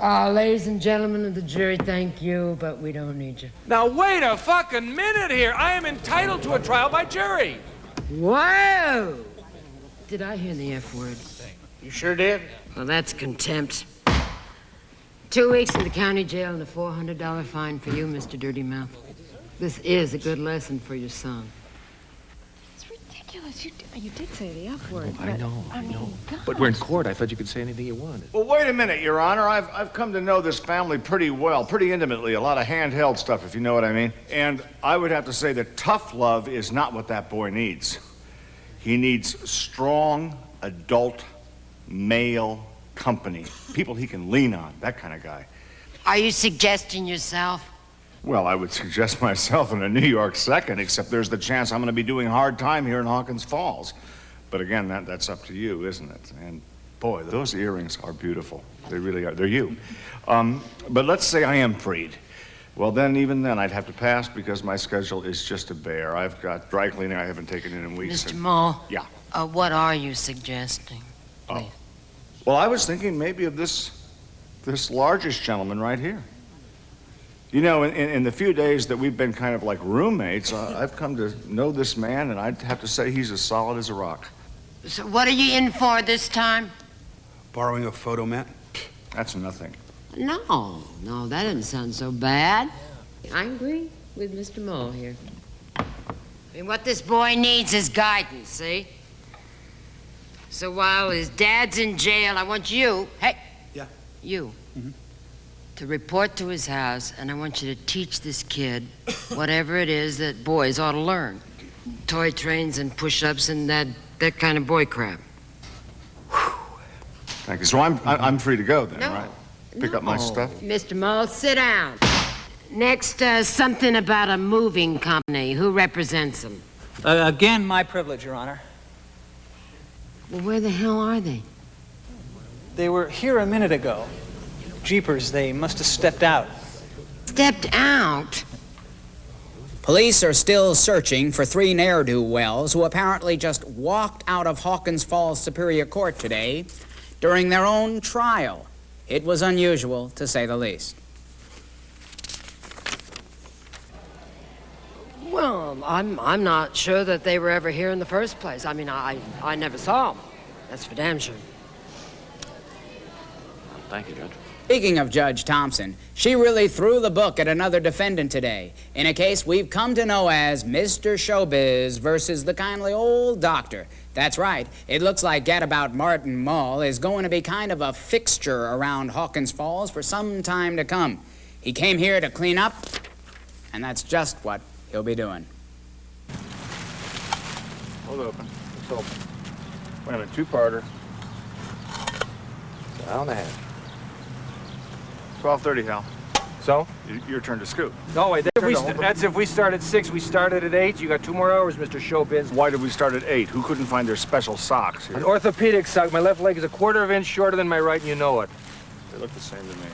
Ladies and gentlemen of the jury, thank you, but we don't need you. Now, wait a fucking minute here. I am entitled to a trial by jury. Whoa! Did I hear the F word? You sure did? Well, that's contempt. 2 weeks in the county jail and a $400 fine for you, Mr. Dirty Mouth. This is a good lesson for your son. It's ridiculous. You did say the F word. I know. gosh. But we're in court. I thought you could say anything you wanted. Well, wait a minute, Your Honor. I've come to know this family pretty well, pretty intimately. A lot of handheld stuff, if you know what I mean. And I would have to say that tough love is not what that boy needs. He needs strong, adult, male company. People he can lean on, that kind of guy. Are you suggesting yourself? Well, I would suggest myself in a New York second, except there's the chance I'm going to be doing hard time here in Hawkins Falls. But again, that's up to you, isn't it? And boy, those earrings are beautiful. They really are. They're you. But let's say I am freed. Well, even then, I'd have to pass because my schedule is just a bear. I've got dry cleaning I haven't taken in weeks. Mr. Moll? Yeah. What are you suggesting? Please. Well, I was thinking maybe of this largest gentleman right here. You know, in the few days that we've been kind of like roommates, I've come to know this man, and I'd have to say he's as solid as a rock. So what are you in for this time? Borrowing a photo, Matt? That's nothing. No, that doesn't sound so bad. I agree with Mr. Moll here. I mean, what this boy needs is guidance, see? So while his dad's in jail, I want you, hey, yeah, you, to report to his house, and I want you to teach this kid whatever it is that boys ought to learn. Toy trains and push-ups and that kind of boy crap. Thank you. So I'm free to go then, right? Pick up my stuff? Mr. Moll, sit down. Next, something about a moving company. Who represents them? Again, my privilege, Your Honor. Well, where the hell are they? They were here a minute ago. Jeepers, they must have stepped out. Stepped out? Police are still searching for 3 ne'er-do-wells who apparently just walked out of Hawkins Falls Superior Court today during their own trial. It was unusual, to say the least. Well, I'm not sure that they were ever here in the first place. I mean, I never saw them. That's for damn sure. Thank you, Judge. Speaking of Judge Thompson, she really threw the book at another defendant today in a case we've come to know as Mr. Showbiz versus the kindly old doctor. That's right. It looks like Gadabout Martin Mull is going to be kind of a fixture around Hawkins Falls for some time to come. He came here to clean up, and that's just what he'll be doing. Hold open. It's open. Wait a minute, 2-parter. Down the hatch. 12:30, Hal. So? Your turn to scoop. No, wait, that's if we start at 6. We started at 8. You got 2 more hours, Mr. Showbiz. Why did we start at 8? Who couldn't find their special socks here? An orthopedic sock. My left leg is a quarter of an inch shorter than my right, and you know it. They look the same to me.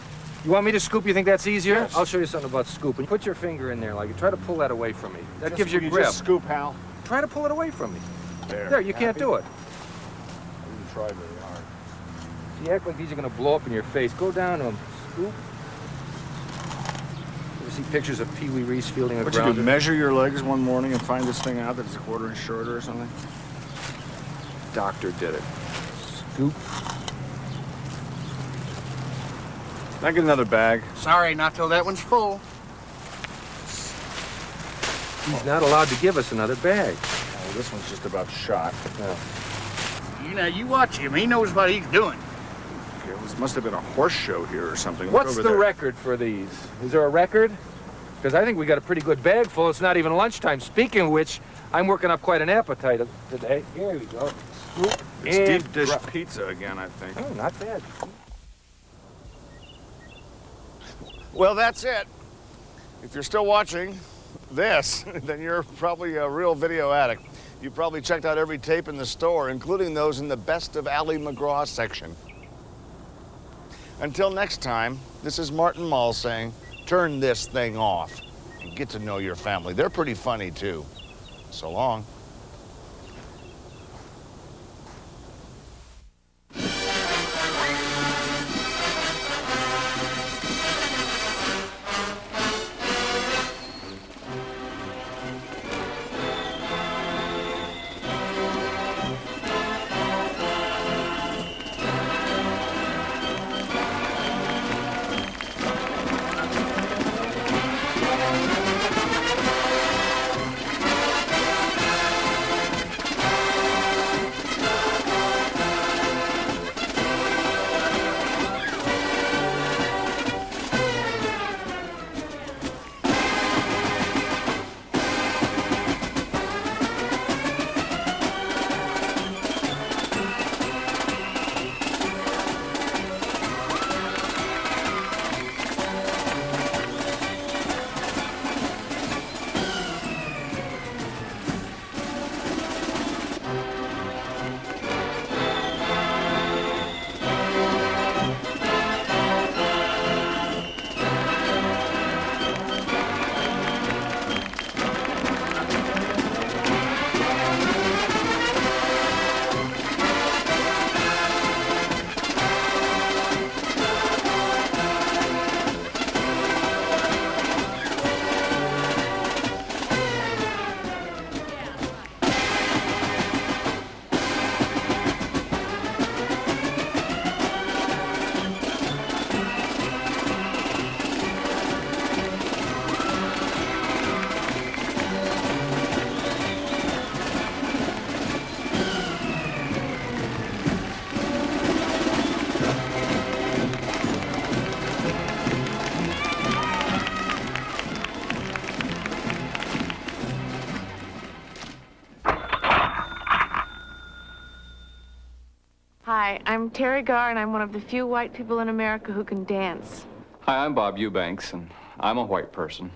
You want me to scoop? You think that's easier? Yes. I'll show you something about scooping. Put your finger in there, like, try to pull that away from me. That gives you grip. Just scoop, Hal. Try to pull it away from me. There, you can't do it. I didn't try very hard. You act like these are gonna blow up in your face. Go down to them. Scoop. Ever see pictures of Pee Wee Reese fielding a What you grounder? do, measure your legs one morning and find this thing out that it's a quarter inch shorter or something? Doctor did it. Scoop. Can I get another bag? Sorry, not till that one's full. He's not allowed to give us another bag. Oh, this one's just about shot. You watch him. He knows what he's doing. Okay, this must have been a horse show here or something. Look What's over the there. record for these? Is there a record? Because I think we got a pretty good bag full. It's not even lunchtime. Speaking of which, I'm working up quite an appetite today. Here we go. Scoop. It's and deep dish drop. pizza again, I think. Oh, not bad. Well, that's it. If you're still watching this, then you're probably a real video addict. You probably checked out every tape in the store, including those in the Best of Ally McGraw section. Until next time, this is Martin Mull saying, turn this thing off and get to know your family. They're pretty funny, too. So long. Hi, I'm Terry Garr, and I'm one of the few white people in America who can dance. Hi, I'm Bob Eubanks, and I'm a white person.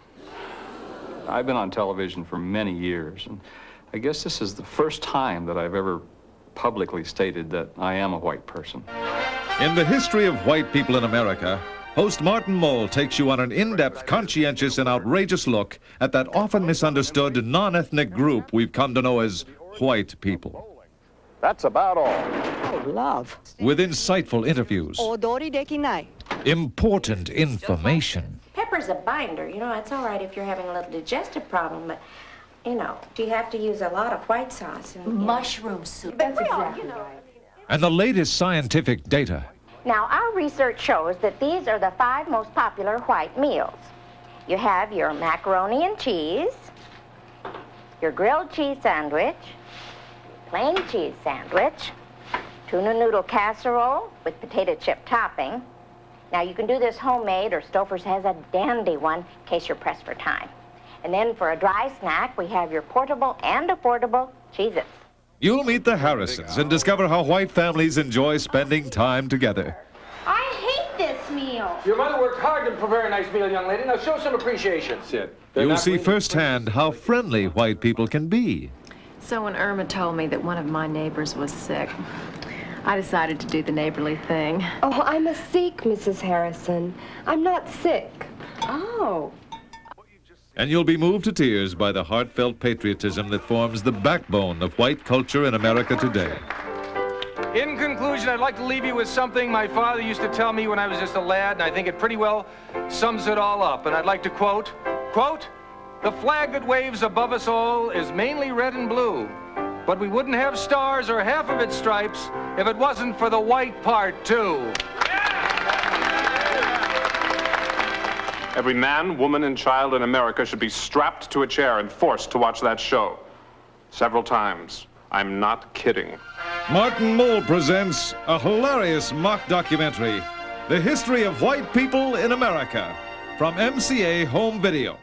I've been on television for many years, and I guess this is the first time that I've ever publicly stated that I am a white person. In the history of white people in America, host Martin Mull takes you on an in-depth, conscientious, and outrageous look at that often misunderstood non-ethnic group we've come to know as white people. That's about all. Oh, love. With insightful interviews, Odori dekinai. important information, Pepper's a binder. You know, it's all right if you're having a little digestive problem, but, you know, you have to use a lot of white sauce. And, Mushroom soup. That's exactly right. and the latest scientific data. Now, our research shows that these are the 5 most popular white meals. You have your macaroni and cheese, your grilled cheese sandwich, plain cheese sandwich, tuna noodle casserole with potato chip topping. Now, you can do this homemade, or Stouffer's has a dandy one in case you're pressed for time. And then for a dry snack, we have your portable and affordable Cheez-Its. You'll meet the Harrisons and discover how white families enjoy spending time together. I hate this meal. meal. Your mother worked hard to prepare a nice meal, young lady. Now show some appreciation. Sid. You'll see firsthand how friendly white people can be. So when Irma told me that one of my neighbors was sick, I decided to do the neighborly thing. Oh, I'm a Sikh, Mrs. Harrison. I'm not sick. Oh. And you'll be moved to tears by the heartfelt patriotism that forms the backbone of white culture in America today. In conclusion, I'd like to leave you with something my father used to tell me when I was just a lad, and I think it pretty well sums it all up. And I'd like to quote, "The flag that waves above us all is mainly red and blue, but we wouldn't have stars or half of its stripes if it wasn't for the white part, too." Every man, woman, and child in America should be strapped to a chair and forced to watch that show. Several times. I'm not kidding. Martin Mull presents a hilarious mock documentary, The History of White People in America, from MCA Home Video.